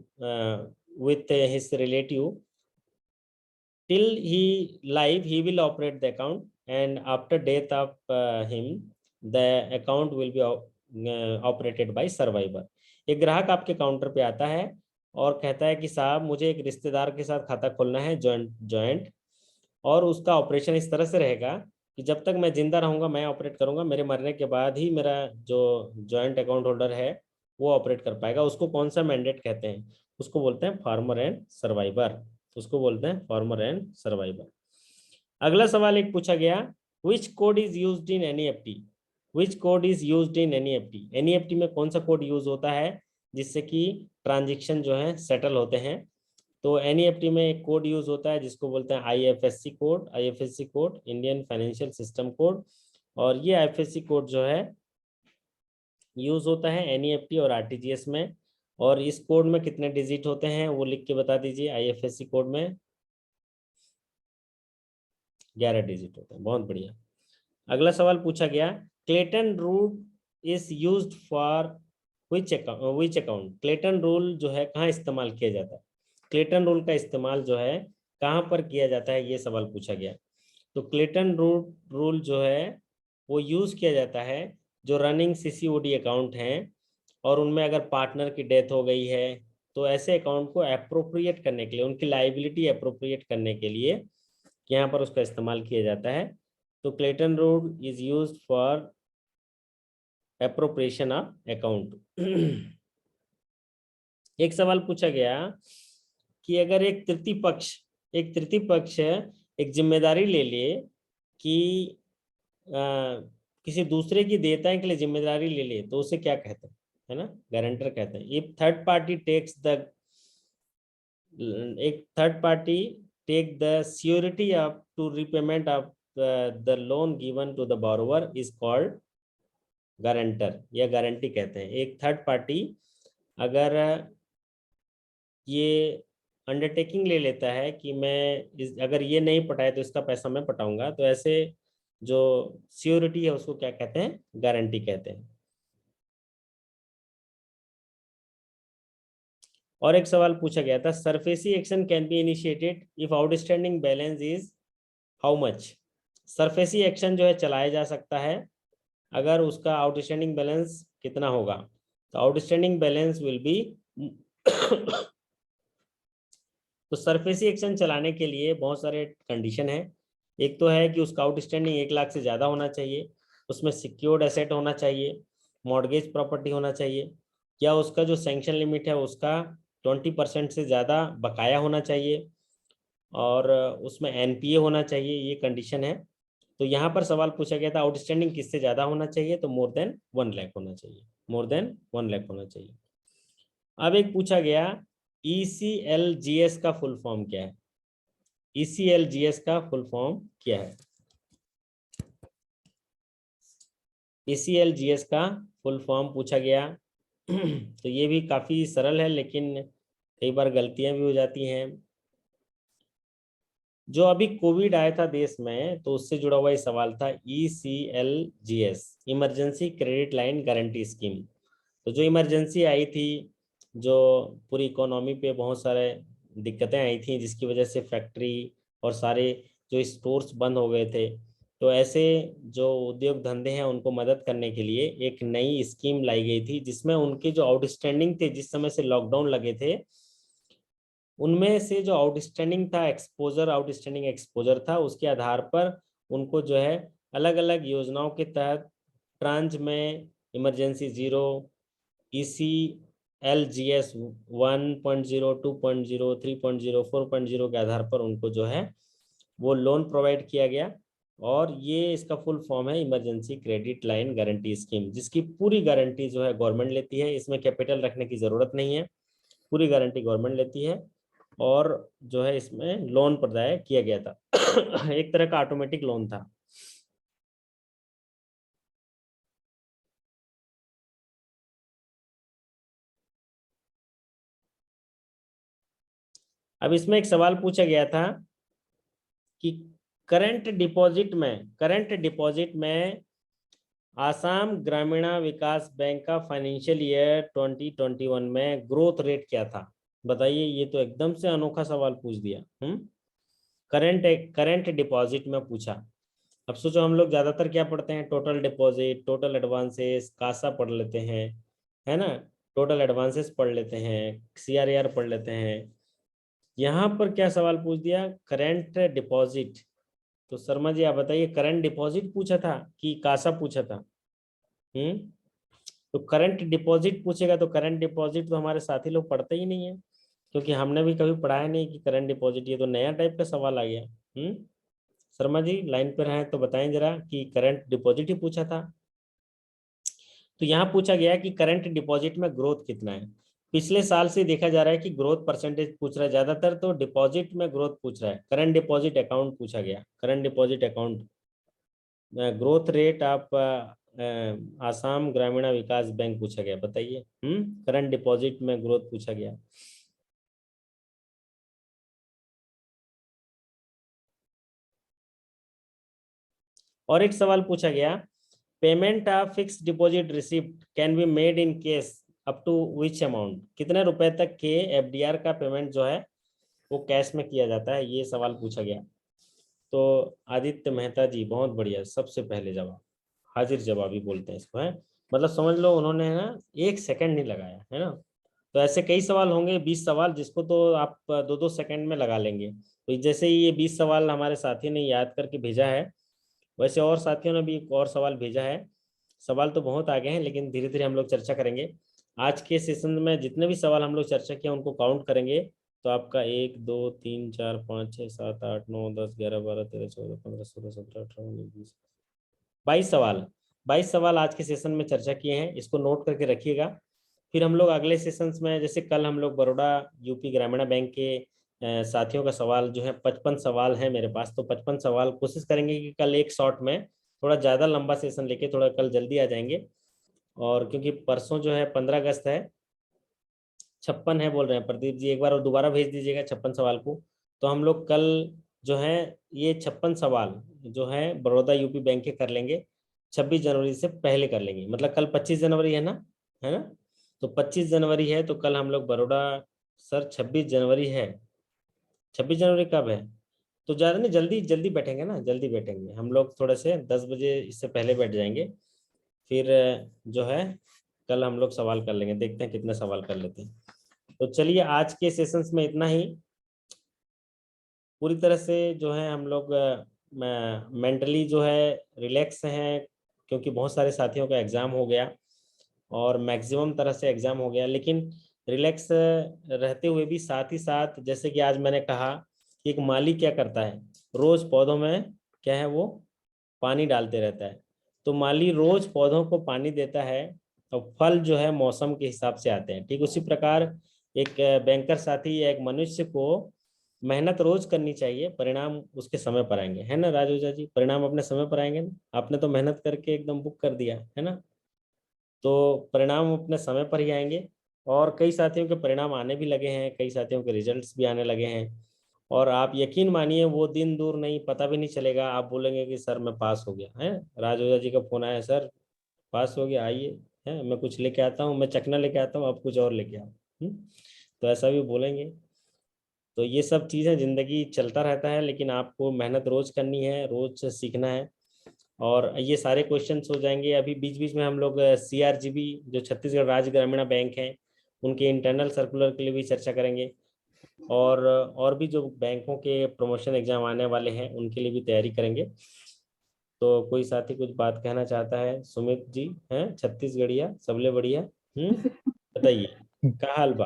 with his relative. Till he live he will operate the account, and after death of him the account will be operated by survivor. एक ग्राहक आपके counter पे आता है और कहता है कि साहब मुझे एक रिश्तेदार के साथ खाता खोलना है, जॉइंट, और उसका ऑपरेशन इस तरह से रहेगा कि जब तक मैं जिंदा रहूंगा मैं ऑपरेट करूंगा, मेरे मरने के बाद ही मेरा जो जॉइंट अकाउंट होल्डर है वो ऑपरेट कर पाएगा। उसको कौन सा मैंडेट कहते हैं? उसको बोलते हैं फार्मर एंड सर्वाइवर। उसको बोलते हैं फार्मर एंड सर्वाइवर। अगला सवाल एक पूछा गया, विच code is used in NEFT? Which code is used in NEFT? NEFT में कौन सा कोड यूज होता है जिससे कि ट्रांजेक्शन जो है सेटल होते हैं? तो NEFT में एक कोड यूज होता है जिसको बोलते हैं IFSC code. IFSC code Indian financial system code. और ये IFSC कोड जो है यूज होता है NEFT और RTGS में। और इस कोड में कितने डिजिट होते हैं वो लिख के बता दीजिए। IFSC कोड में 11 डिजिट होते हैं। बहुत बढ़िया। अगला सवाल पूछा गया, Clayton rule is used for which account? Clayton rule जो है कहाँ इस्तेमाल किया जाता है? क्लेटन रूल का इस्तेमाल जो है कहाँ पर किया जाता है, ये सवाल पूछा गया। तो क्लेटन रूल जो है वो यूज किया जाता है जो रनिंग CCOD अकाउंट हैं और उनमें अगर पार्टनर की डेथ हो गई है तो ऐसे अकाउंट को अप्रोप्रिएट करने के लिए, उनकी लाइबिलिटी अप्रोप्रिएट करने के लिए यहाँ पर उसका इस्तेमाल किया जाता है। तो Clayton rule is used for appropriation of account. एक सवाल पूछा गया कि अगर एक तृतीय पक्ष एक जिम्मेदारी ले ले कि किसी दूसरे की देयताएं के लिए जिम्मेदारी ले ले तो उसे क्या कहते हैं? है ना, गारंटर कहते हैं। If third party takes the, एक third party take the surety of to repayment of the loan given to the borrower is called guarantor, या गारंटी कहते हैं। एक थर्ड पार्टी अगर ये अंडरटेकिंग ले लेता है कि मैं अगर ये नहीं पटाए तो इसका पैसा मैं पटाऊंगा, तो ऐसे जो सियोरिटी है उसको क्या कहते हैं? गारंटी कहते हैं। और एक सवाल पूछा गया था, SARFAESI action can be initiated if outstanding balance is how much? SARFAESI action जो है चलाया जा सकता है अगर उसका आउटस्टैंडिंग बैलेंस कितना होगा? तो आउटस्टैंडिंग बैलेंस विल बी तो सरफेसी एक्शन चलाने के लिए बहुत सारे कंडीशन है। एक तो है कि उसका आउटस्टैंडिंग 1 लाख से ज़्यादा होना चाहिए, उसमें सिक्योर्ड एसेट होना चाहिए, मॉर्गेज प्रॉपर्टी होना चाहिए, या उसका जो सैंक्शन लिमिट है उसका 20% से ज़्यादा बकाया होना चाहिए, और उसमें NPA होना चाहिए। ये कंडीशन है। तो यहाँ पर सवाल पूछा गया था आउटस्टैंडिंग किससे ज़्यादा होना चाहिए? तो मोर देन 1 लाख होना चाहिए, मोर देन 1 लाख होना चाहिए। अब एक पूछा गया, ECLGS का फुल फॉर्म क्या है? ECLGS का फुल फॉर्म क्या है? ECLGS का फुल फॉर्म पूछा गया। तो ये भी काफी सरल है, लेकिन कई बार गलतियां भी हो जाती हैं। जो अभी कोविड आया था देश में, तो उससे जुड़ा हुआ ये सवाल था, ECLGS, emergency credit line guarantee scheme. तो जो इमरजेंसी आई थी, जो पूरी इकोनॉमी पे बहुत सारे दिक्कतें आई थी, जिसकी वजह से फैक्ट्री और सारे जो स्टोर्स बंद हो गए थे, तो ऐसे जो उद्योग धंधे हैं उनको मदद करने के लिए एक नई स्कीम लाई गई थी, जिसमें उनके जो आउटस्टैंडिंग थे, जिस समय से लॉकडाउन लगे थे, उनमें से जो आउटस्टैंडिंग था एक्सपोजर, आउटस्टैंडिंग एक्सपोजर था, उसके आधार पर उनको जो है अलग अलग योजनाओं के तहत ट्रांच में इमरजेंसी 0, ECLGS 1.0, 2.0, 3.0, 4.0 के आधार पर उनको जो है वो लोन प्रोवाइड किया गया। और ये इसका फुल फॉर्म है emergency credit line guarantee scheme, जिसकी पूरी गारंटी जो है गवर्नमेंट लेती है। इसमें कैपिटल रखने की जरूरत नहीं है, पूरी गारंटी गवर्नमेंट लेती है। और जो है इसमें लोन प्रदाय किया गया था। एक तरह का ऑटोमेटिक लोन था। अब इसमें एक सवाल पूछा गया था कि करंट डिपॉजिट में आसाम ग्रामीण विकास बैंक का फाइनेंशियल ईयर 2021 में ग्रोथ रेट क्या था? बताइए, ये तो एकदम से अनोखा सवाल पूछ दिया। करंट डिपॉजिट में पूछा। अब सोचो, हम लोग ज्यादातर क्या पढ़ते हैं? Total deposit, total advances, CASA पढ़ लेते हैं, है ना? टोटल एडवांसेस पढ़ लेते हैं, CRAR पढ़ लेते हैं। यहाँ पर क्या सवाल पूछ दिया? Current deposit. तो शर्मा जी आप बताइए, करंट डिपॉजिट पूछा था कि कासा पूछा था? हम्म तो करंट डिपॉजिट पूछेगा तो करंट डिपॉजिट तो हमारे साथी लोग पढ़ते ही नहीं है, क्योंकि हमने भी कभी पढ़ाया नहीं कि करंट डिपॉजिट। ये तो नया टाइप का सवाल आ गया। शर्मा जी लाइन पर हैं तो बताएं जरा कि करंट डिपॉजिट ही पूछा था। तो यहाँ पूछा गया कि करंट डिपॉजिट में ग्रोथ कितना है। पिछले साल से देखा जा रहा है कि ग्रोथ परसेंटेज पूछ रहा है ज्यादातर, तो डिपॉजिट में ग्रोथ पूछ रहा है। करंट डिपॉजिट अकाउंट पूछा गया, current deposit account growth rate आप आसाम ग्रामीण विकास बैंक पूछा गया। बताइए, करंट डिपॉजिट में ग्रोथ पूछा गया। और एक सवाल पूछा गया, payment of fix deposit receipt can be made in case up to which amount? कितने रुपए तक के FDR का पेमेंट जो है वो कैश में किया जाता है? ये सवाल पूछा गया। तो आदित्य मेहता जी बहुत बढ़िया, सबसे पहले जवाब, हाजिर जवाबी बोलते हैं इसको, है। मतलब समझ लो उन्होंने ना 1 सेकंड नहीं लगाया, है ना। तो ऐसे कई सवाल होंगे, 20 सवाल, जिसको तो आप 2-2 सेकंड में लगा लेंगे। तो जैसे ही ये 20 सवाल हमारे साथी ने याद करके भेजा है, वैसे और साथियों ने भी एक और सवाल भेजा है। सवाल तो बहुत आगे हैं, लेकिन धीरे धीरे हम लोग चर्चा करेंगे। आज के सेशन में जितने भी सवाल हम लोग चर्चा किए उनको काउंट करेंगे, तो आपका 1 2 3 4 5 6 7 8 9 10 11 12 13 14 15 16 17 18 19 20 22 सवाल। 22 सवाल आज के सेशन में चर्चा किए हैं, इसको नोट करके रखिएगा। फिर हम लोग अगले सेशंस में, जैसे कल हम लोग बड़ौदा यूपी ग्रामीण बैंक के साथियों का सवाल जो है 55 सवाल है मेरे पास, तो 55 सवाल कोशिश करेंगे कि कल एक शॉट में, थोड़ा ज़्यादा लंबा सेशन लेके थोड़ा कल जल्दी आ जाएंगे। और क्योंकि परसों जो है 15 अगस्त है, 56 है बोल रहे हैं प्रदीप जी, एक बार और दोबारा भेज दीजिएगा 56 सवाल को। तो हम लोग कल जो है ये 56 सवाल जो है बड़ौदा यूपी बैंक के कर लेंगे, 26 जनवरी से पहले कर लेंगे। मतलब कल 25 जनवरी है ना, है ना? तो 25 जनवरी है, तो कल हम लोग बड़ौदा, सर 26 जनवरी है। 26 जनवरी कब है? तो ज़्यादा नहीं, जल्दी जल्दी बैठेंगे ना, जल्दी बैठेंगे हम लोग, थोड़े से 10 बजे इससे पहले बैठ जाएंगे। फिर जो है कल हम लोग सवाल कर लेंगे, देखते हैं कितने सवाल कर लेते हैं। तो चलिए आज के सेशंस में इतना ही। पूरी तरह से जो है हम लोग मेंटली जो है रिलैक्स हैं, क्योंकि बहुत सारे साथियों का एग्ज़ाम हो गया और मैक्सिमम तरह से एग्ज़ाम हो गया। लेकिन रिलैक्स रहते हुए भी साथ ही साथ, जैसे कि आज मैंने कहा कि एक माली क्या करता है, रोज़ पौधों में क्या है, वो पानी डालते रहता है। तो माली रोज़ पौधों को पानी देता है, और फल जो है मौसम के हिसाब से आते हैं। ठीक उसी प्रकार एक बैंकर साथी या एक मनुष्य को मेहनत रोज करनी चाहिए, परिणाम उसके समय पर आएंगे, है ना राजूजा जी? परिणाम अपने समय पर आएंगे ना। आपने तो मेहनत करके एकदम बुक कर दिया, है ना। तो परिणाम अपने समय पर ही आएंगे। और कई साथियों के परिणाम आने भी लगे हैं, कई साथियों के रिजल्ट्स भी आने लगे हैं। और आप यकीन मानिए वो दिन दूर नहीं, पता भी नहीं चलेगा। आप बोलेंगे कि सर मैं पास हो गया है, राज ओझा जी का फोन आया, सर पास हो गया, आइए है, मैं कुछ लेके आता हूँ, मैं चखना लेके आता हूँ, आप कुछ और लेके आओ। तो ऐसा भी बोलेंगे। तो ये सब चीज़ें, जिंदगी चलता रहता है, लेकिन आपको मेहनत रोज करनी है, रोज सीखना है। और ये सारे क्वेश्चंस हो जाएंगे। अभी बीच बीच में हम लोग CRGB, जो छत्तीसगढ़ राज्य ग्रामीण बैंक है, उनके इंटरनल सर्कुलर के लिए भी चर्चा करेंगे। और भी जो बैंकों के प्रमोशन एग्जाम आने वाले हैं उनके लिए भी तैयारी करेंगे। तो कोई साथी कुछ बात कहना चाहता है? सुमित जी हैं छत्तीसगढ़िया, सबले बढ़िया। बताइए क्या हाल बा?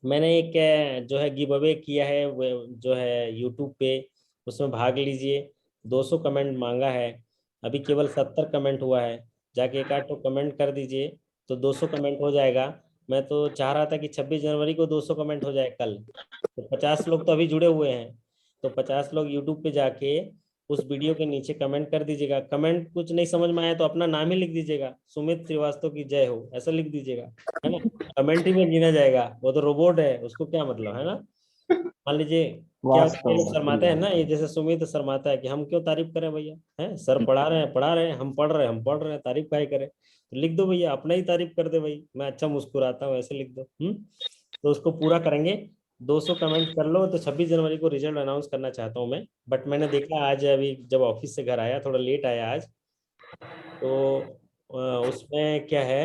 मैंने एक जो है गिव अवे किया है, वो जो है यूट्यूब पे, उसमें भाग लीजिए। 200 कमेंट मांगा है, अभी केवल 70 कमेंट हुआ है। जाके एक आध तो कमेंट कर दीजिए, तो 200 कमेंट हो जाएगा। मैं तो चाह रहा था कि 26 जनवरी को 200 कमेंट हो जाए कल। तो 50 लोग तो अभी जुड़े हुए हैं, तो 50 लोग यूट्यूब पे जाके उस वीडियो के नीचे कमेंट कर दीजिएगा। कमेंट कुछ नहीं समझ में आया तो अपना नाम ही लिख दीजिएगा, सुमित श्रीवास्तव की जय हो, ऐसा लिख दीजिएगा, है ना। कमेंट ही में गिना जाएगा, वो तो रोबोट है, उसको क्या मतलब, है ना। मान लीजिए क्या होता है, वास्तव लोग में सही शर्माते हैं ना, बात ये है। जैसे सुमित शर्माता है कि हम क्यों तारीफ करें भैया, हैं सर पढ़ा रहे हैं, पढ़ा रहे हैं, हम पढ़ रहे हैं, हम पढ़ रहे हैं, तारीफ काहे करें। तो लिख दो भैया, अपना ही तारीफ कर दे भाई, मैं अच्छा मुस्कुराता हूँ, ऐसे लिख दो। तो उसको पूरा करेंगे। 200 कमेंट कर लो तो 26 जनवरी को रिजल्ट अनाउंस करना चाहता हूँ मैं। बट मैंने देखा आज, अभी जब ऑफिस से घर आया, थोड़ा लेट आया आज, तो उसमें क्या है,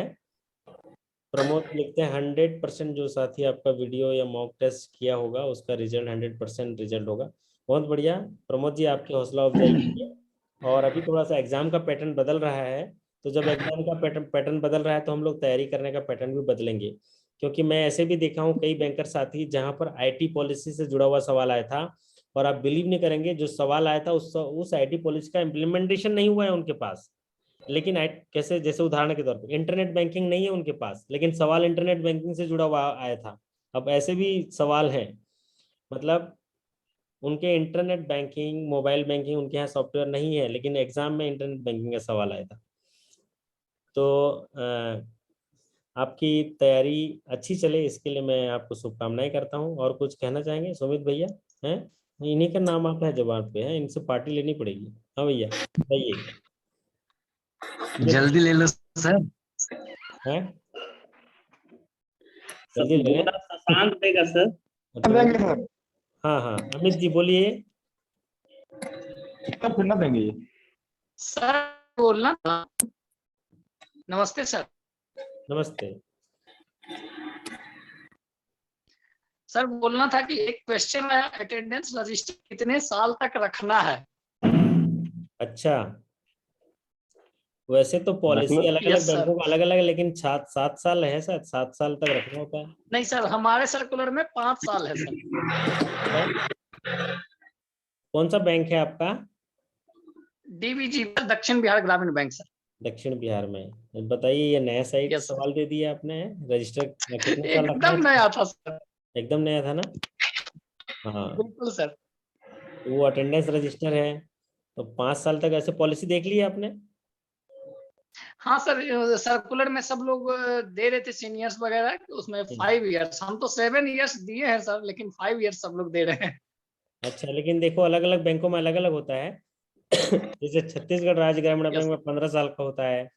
प्रमोद लिखते हैं 100% जो साथी आपका वीडियो या मॉक टेस्ट किया होगा उसका रिजल्ट 100% रिजल्ट होगा। बहुत बढ़िया प्रमोद जी, आपकी हौसला अफजाई की है। और अभी थोड़ा सा एग्जाम का पैटर्न बदल रहा है, तो जब एग्जाम का पैटर्न बदल रहा है तो हम लोग तैयारी करने का पैटर्न भी बदलेंगे। क्योंकि मैं ऐसे भी देखा हूँ कई बैंकर साथी जहाँ पर IT पॉलिसी से जुड़ा हुआ सवाल आया था, और आप बिलीव नहीं करेंगे, जो सवाल आया था उस IT पॉलिसी का इम्प्लीमेंटेशन नहीं हुआ है उनके पास। लेकिन कैसे, जैसे उदाहरण के तौर पे इंटरनेट बैंकिंग नहीं है उनके पास, लेकिन सवाल इंटरनेट बैंकिंग से जुड़ा हुआ आया था। अब ऐसे भी सवाल हैं, मतलब उनके इंटरनेट बैंकिंग, मोबाइल बैंकिंग उनके यहाँ सॉफ्टवेयर नहीं है, लेकिन एग्जाम में इंटरनेट बैंकिंग का सवाल आया था। तो आपकी तैयारी अच्छी चले, इसके लिए मैं आपको शुभकामनाएं करता हूँ। और कुछ कहना चाहेंगे सुमित भैया? हैं, इन्हीं का नाम आता है जवाब पे, है, इनसे पार्टी लेनी पड़ेगी। हाँ भैया बताइए। जल्दी ले लो सर। हैं, जल्दी सब ले लें। बोला शशांक देगा सर। अच्छा देंगे सर, हाँ हाँ, अमित जी बोलिए। कितना फिरना देंगे ये? सर बोलना था। नमस्ते सर। नमस्ते। सर बोलना था कि एक क्वेश्चन है, अटेंडेंस रजिस्टर कितने साल तक रखना है? अच्छा, वैसे तो रख लो। पॉलिसी अलग अलग यस सर। बैंकों का अलग अलग है, लेकिन 7 साल है, शायद 7 साल तक रखना होता है। नहीं सर, हमारे सर्कुलर में 5 साल है सर। कौन सा बैंक है आपका? DBG दक्षिण बिहार ग्रामीण बैंक सर। दक्षिण बिहार में। बताइए, ये नया साइट यस सर, सवाल दे दिया आपने, रजिस्टर कितना साल रखना एकदम है? नया था सर। एकदम नया था ना। हाँ, बिल्कुल सर। तो वो अटेंडेंस रजिस्टर है, तो 5 साल तक ऐसे पॉलिसी देख ली है आपने? हाँ सर, सर्कुलर में सब लोग दे रहे थे सीनियर्स वगैरह, उसमें 5 इयर्स, हम तो 7 इयर्स दिए हैं सर, लेकिन 5 इयर्स सब लोग दे रहे हैं। अच्छा, लेकिन देखो अलग अलग बैंकों में अलग अलग होता है। जैसे छत्तीसगढ़ राज्य ग्रामीण बैंक यस। में 15 साल का होता है,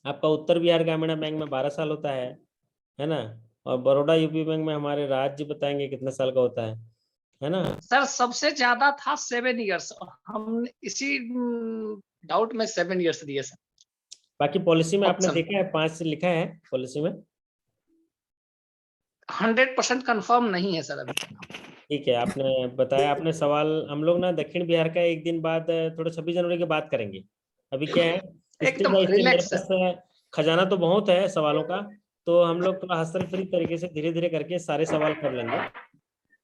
आपका उत्तर बिहार ग्रामीण बैंक में 12 साल होता है ना। और बड़ौदा यूपी बैंक में हमारे राज्य बताएंगे कितने साल का होता है ना। सर सबसे ज्यादा था 7 इयर्स, हम इसी डाउट में 7 इयर्स दिए सर। बाकी पॉलिसी में आपने ऑप्शन देखा है 5 से लिखा है पॉलिसी में? 100% कंफर्म नहीं है सर अभी। ठीक है, आपने बताया, आपने सवाल, हम लोग ना दक्षिण बिहार का एक दिन बाद थोड़ा 26 जनवरी की बात करेंगे। अभी क्या है, स्टेप एकदम बाय स्टेप, मेरे रिलैक्स है। पास खजाना तो बहुत है सवालों का, तो हम लोग थोड़ा हसल फ्री तरीके से धीरे धीरे करके सारे सवाल कर लेंगे।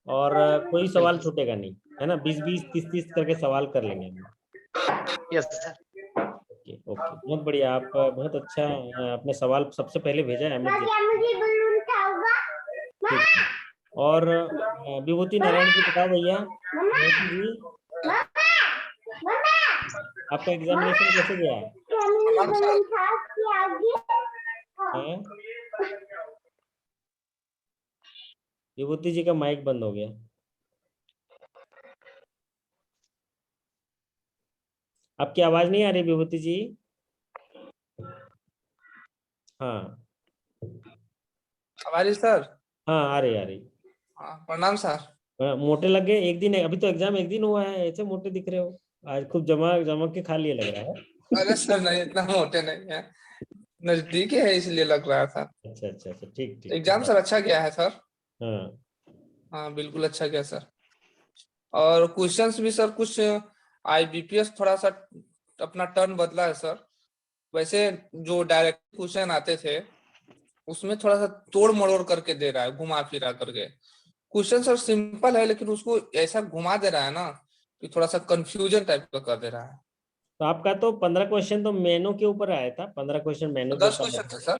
और कोई सवाल बिल्कुल। छूटेगा नहीं, है ना। 20-20, 30-30 करके सवाल कर लेंगे हम। Yes sir. ओके ओके, बहुत बढ़िया। आप बहुत अच्छा अपने सवाल सबसे पहले भेजा है अमित जी। ठीक है। और विभूति नारायण जी बताओ भैया, विभूति जी। आपका एग्जामिनेशन कैसे गया? हैं? विभूति जी का माइक बंद हो गया। आपकी आवाज नहीं आ रही विभूति जी। हाँ हमारी सर। हाँ आ रही। हाँ, प्रणाम सर। मोटे लग गए एक दिन, अभी तो एग्जाम एक दिन हुआ है, ऐसे मोटे दिख रहे हो। आज खूब जमा के खा लिए लग रहा है। अरे सर नहीं, इतना मोटे नहीं है, नजदीक है इसलिए लग रहा था। अच्छा ठीक। एग्जाम सर अच्छा गया है सर। हाँ हाँ बिल्कुल अच्छा गया सर। और क्वेश्चंस भी सर कुछ आईबीपीएस थोड़ा सा अपना टर्न बदला है सर। वैसे जो डायरेक्ट क्वेश्चन आते थे उसमें थोड़ा सा तोड़ मरोड़ करके दे रहा है, घुमा फिरा करके। क्वेश्चन सर सिंपल है लेकिन उसको ऐसा घुमा दे रहा है ना कि थोड़ा सा कंफ्यूजन टाइप का कर दे रहा है। तो आपका तो 15 क्वेश्चन तो मेनू के ऊपर आया था, 15 क्वेश्चन मेनू के 10 ऊपर आया क्वेश्चन था थे सर।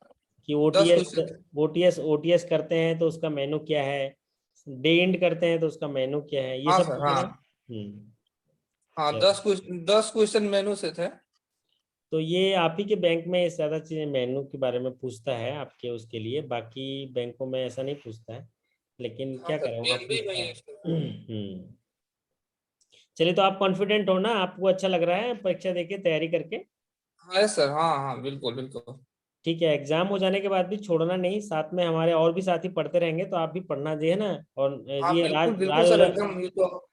कि 10 ओटीएस क्वेश्चन थे। ओटीएस करते हैं तो उसका मेनू क्या है, डे एंड करते हैं तो उसका मेनू क्या है, ये हाँ सब सर पूछे हाँ। ना। हाँ चलो। 10 क्वेश्चन मेनू से थे। तो ये आप ही के बैंक में ज्यादा चीजें मेनू के बारे में पूछता है आपके उसके लिए, बाकी बैंकों में ऐसा नहीं पूछता है, लेकिन हाँ क्या सर करें वहाँ पीएनबी में पूछता ही है। है सर। चलिए, तो आप कॉन्फिडेंट हो ना, आपको अच्छा लग रहा है परीक्षा देके तैयारी करके? हाँ सर हाँ हाँ बिल्कुल बिल्कुल। ठीक है, एग्जाम हो जाने के बाद भी छोड़ना नहीं, साथ में हमारे और भी साथी पढ़ते रहेंगे तो आप भी पढ़ना चाहिए ना। और हाँ ये बिल्कुल राज बिल्कुल सर ओझा, एकदम ये तो।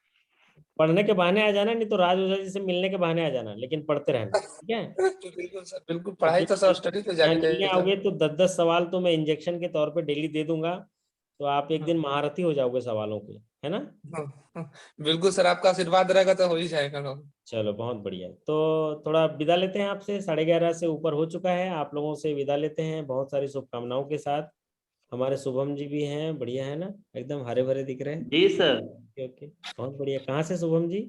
पढ़ने के बहाने आ जाना, नहीं तो राज ओझा जी से मिलने के बहाने आ जाना, लेकिन पढ़ते रहना, ठीक है? बिल्कुल सर बिल्कुल, अब पढ़ाई जब तो सर स्टडी तो यहाँ जारी मिलने रहेगी सर। आओगे तो 10-10 सवाल तो मैं इंजेक्शन के तौर पे डेली दे दूंगा, तो आप एक दिन महारथी हो जाओगे सवालों के, है ना? हाँ, हाँ, बिल्कुल सर आपका आशीर्वाद रहेगा तो हो ही जाएगा ना। चलो बहुत बढ़िया। तो थोड़ा विदा लेते हैं आपसे, 11:30 से ऊपर हो चुका है, आप लोगों से विदा लेते हैं बहुत सारी शुभकामनाओं के साथ। हमारे शुभम जी भी हैं, बढ़िया है ना, एकदम हरे भरे दिख रहे हैं। जी सर। ओके, बहुत बढ़िया। कहाँ से शुभम जी?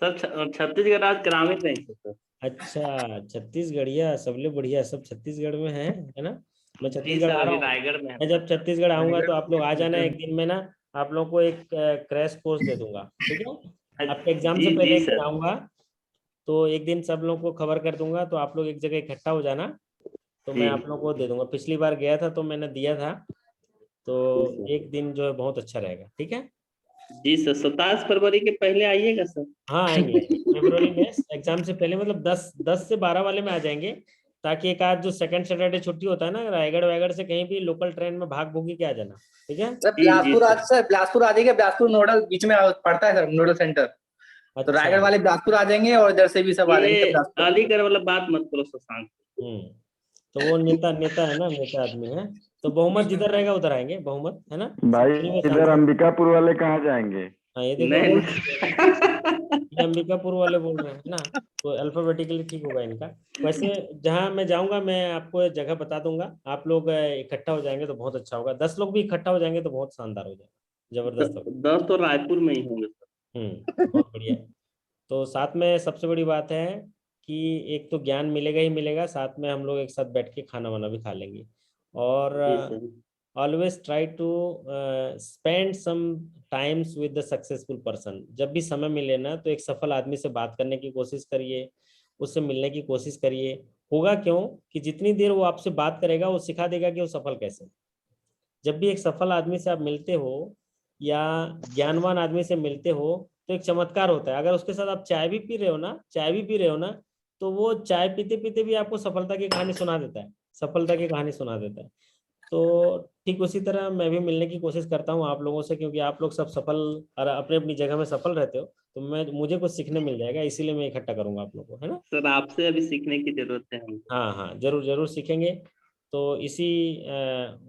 सर छत्तीसगढ़ राज्य ग्रामीण बैंक से सर। अच्छा, छत्तीसगढ़िया, सबले बढ़िया, सब छत्तीसगढ़ में है ना? मैं जी छत्तीसगढ़ सर आ रहा अभी हूँ। रायगढ़ में है मैं सर। जब छत्तीसगढ़ आऊंगा तो आप लोग आ जाना एक दिन में ना, आप लोगों को एक क्रैश कोर्स दे दूंगा, ठीक है? आपके एग्जाम से जी पहले जी एक दिन सर। आऊंगा, तो एक दिन सब लोगों को खबर कर दूंगा, तो आप लोग एक जगह इकट्ठा हो जाना, तो जी मैं आप लोगों को दे दूंगा। पिछली बार गया था तो मैंने दिया था, तो जी सर। एक दिन जो है बहुत अच्छा रहेगा, ठीक है? जी सर 27 फरवरी के पहले आइएगा सर। हाँ आएंगे, फरवरी में एग्जाम से पहले, मतलब 10 से 12 वाले में आ जाएंगे, ताकि एक आध जो सेकंड सैटरडे छुट्टी होता है ना, रायगढ़ वायगढ़ से कहीं भी लोकल ट्रेन में भाग भूगी के आ जाना, ठीक है? जी सर। सर बिलासपुर आ जाएंगे, बिलासपुर नोडल बीच में पड़ता है सर, नोडल सेंटर। तो अच्छा। रायगढ़ वाले बिलासपुर आ जाएंगे और इधर से भी सब आ जाएंगे ये बिलासपुर। अलीगढ़ वाला बात मत करो शशांक। तो वो नेता नेता है ना, नेता आदमी है, तो बहुमत जिधर रहेगा उधर आएंगे, बहुमत है ना, भाई सिंपली में इधर सांसद। अंबिकापुर वाले कहाँ जाएंगे? हाँ ये देखो, नहीं ये अंबिकापुर वाले बोल रहे हैं ना, तो अल्फाबेटिकली ठीक होगा इनका। वैसे जहां मैं जाऊंगा मैं आपको जगह बता दूंगा, आप लोग इकट्ठा हो जाएंगे तो बहुत अच्छा होगा, 10 लोग भी इकट्ठा हो जाएंगे तो बहुत शानदार हो जाएगा, जबरदस्त होगा। 10 तो रायपुर में ही होंगे सर। बहुत बढ़िया। तो साथ में सबसे बड़ी बात है कि एक तो ज्ञान मिलेगा ही मिलेगा, साथ में हम लोग एक साथ बैठ के खाना वाना भी खा लेंगे। और जी sir. Always try to spend some times with the successful person. जब भी समय मिले ना, तो एक सफल आदमी से बात करने की कोशिश करिए, उससे मिलने की कोशिश करिए। होगा क्यों कि जितनी देर वो आपसे बात करेगा वो सिखा देगा कि वो सफल कैसे है। जब भी एक सफल आदमी से आप मिलते हो या ज्ञानवान आदमी से मिलते हो, तो एक चमत्कार होता है। अगर उसके साथ आप चाय भी पी रहे हो ना, चाय भी पी रहे हो ना, तो वो चाय पीते पीते भी आपको सफलता की कहानी सुना देता है, सफलता की कहानी सुना देता है। तो ठीक उसी तरह मैं भी मिलने की कोशिश करता हूँ आप लोगों से, क्योंकि आप लोग सब सफल और अपनी अपनी जगह में सफल रहते हो, तो मुझे कुछ सीखने मिल जाएगा, इसीलिए मैं इकट्ठा करूंगा आप लोग को, है ना? सर आपसे अभी सीखने की जरूरत है हमको। हाँ हाँ, जरूर जरूर सीखेंगे। तो इसी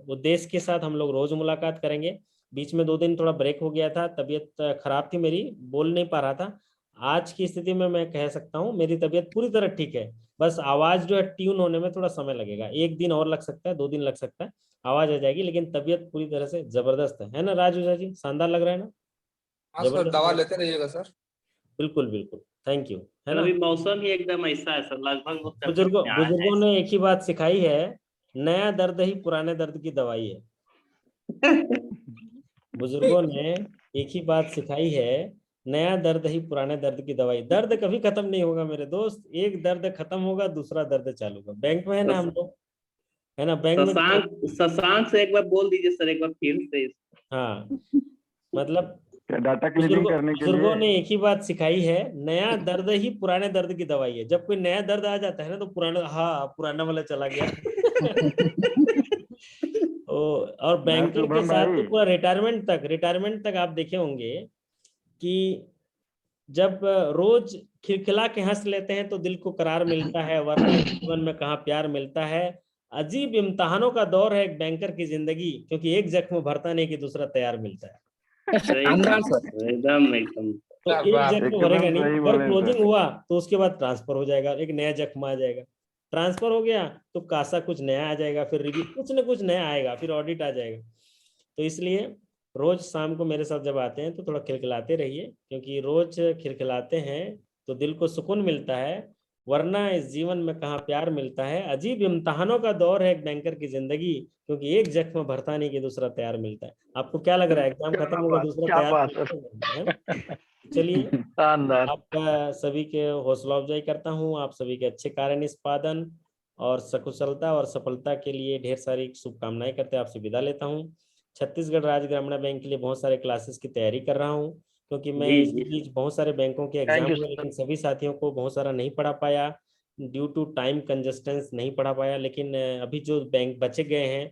उद्देश्य के साथ हम लोग रोज मुलाकात करेंगे। बीच में 2 दिन थोड़ा ब्रेक हो गया था, तबीयत खराब थी मेरी, बोल नहीं पा रहा था। आज की स्थिति में मैं कह सकता हूँ मेरी तबीयत पूरी तरह ठीक है, बस आवाज जो है ट्यून होने में थोड़ा समय लगेगा, 1 दिन और लग सकता है, 2 दिन लग सकता है, आवाज आ जाएगी, लेकिन तबीयत पूरी तरह से जबरदस्त है ना राज ओझा जी? शानदार लग रहा है ना? हाँ सर जबरदस्त दवा लग रहा है? लेते रहिएगा सर। बिल्कुल बिल्कुल, थैंक यू, है सर ना? अभी मौसम ही एकदम ऐसा है सर, लगभग वो तबीयत बुजुर्गों में आ जाए। बुजुर्गों ने एक ही बात सिखाई है, नया दर्द ही पुराने दर्द की दवाई है। बुजुर्गों ने एक ही बात सिखाई है, नया दर्द ही पुराने दर्द की दवाई। दर्द कभी खत्म नहीं होगा मेरे दोस्त, एक दर्द खत्म होगा दूसरा दर्द चालू होगा। बैंक में है ना हम लोग, है ना, बैंक में। शशांक से एक बार बोल दीजिए सर, एक बार फिर से। हाँ, मतलब डाटा क्लीनिंग करने के बुजुर्गों ने लिए एक ही बात सिखाई है, नया दर्द ही पुराने दर्द की दवाई है। जब कोई नया दर्द आ जाता है ना तो पुराना, हाँ पुराना वाला चला गया। और बैंकर के शुभम साथ भाई। तो पूरा रिटायरमेंट तक आप देखे होंगे कि जब रोज खिलखिला के हंस लेते हैं तो दिल को करार मिलता है, वरना जीवन में कहाँ प्यार मिलता है। अजीब इम्तहानों का दौर है एक बैंकर की जिंदगी, क्योंकि एक जख्म भरता नहीं कि दूसरा तैयार मिलता है। शानदार सर। एकदम एकदम। तो क्या एक बात है। जख्म भरेगा एकदम नहीं, सही अगर बोले क्लोजिंग सर। हुआ तो उसके बाद ट्रांसफर हो जाएगा, एक नया जख्म आ जाएगा। ट्रांसफर हो गया तो कासा कुछ नया आ जाएगा, फिर रिव्यू कुछ ना कुछ नया आएगा, फिर ऑडिट आ जाएगा। तो इसलिए रोज शाम को मेरे साथ जब आते हैं तो थोड़ा खिलखिलाते रहिए, क्योंकि रोज खिलखिलाते हैं तो दिल को सुकून मिलता है, वरना इस जीवन में कहाँ प्यार मिलता है। अजीब इम्तहानों का दौर है एक बैंकर की जिंदगी, क्योंकि एक जख्म भरता नहीं कि दूसरा तैयार मिलता है। आपको क्या लग रहा है, एग्जाम खत्म होगा दूसरा क्या तैयार बात है? चलिए, शानदार। आपका सभी के हौसला अफजाई करता हूँ, आप सभी के अच्छे कार्य निष्पादन और सकुशलता और सफलता के लिए ढेर सारी शुभकामनाएं करते आपसे विदा लेता हूँ। छत्तीसगढ़ राज्य ग्रामीण बैंक के लिए बहुत सारे क्लासेस की तैयारी कर रहा हूँ, क्योंकि मैं जी इस जी बीच बहुत सारे बैंकों के एग्जाम थैंक यू हुए, सर। लेकिन सभी साथियों को बहुत सारा नहीं पढ़ा पाया, ड्यू टू टाइम कंजस्टेंस नहीं पढ़ा पाया। लेकिन अभी जो बैंक बचे गए हैं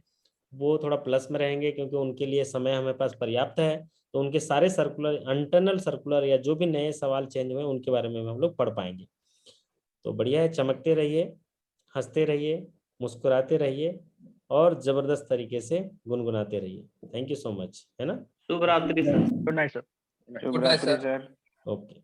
वो थोड़ा प्लस में रहेंगे, क्योंकि उनके लिए समय हमारे पास पर्याप्त है। तो उनके सारे सर्कुलर, इंटरनल सर्कुलर या जो भी नए सवाल चेंज हुए उनके बारे में हम लोग पढ़ पाएंगे। तो बढ़िया है, चमकते रहिए, हंसते रहिए, मुस्कुराते रहिए और जबरदस्त तरीके से गुनगुनाते रहिए। थैंक यू सो मच, है ना। शुभ रात्रि sir. Good night sir. Good night sir. Sir. Okay.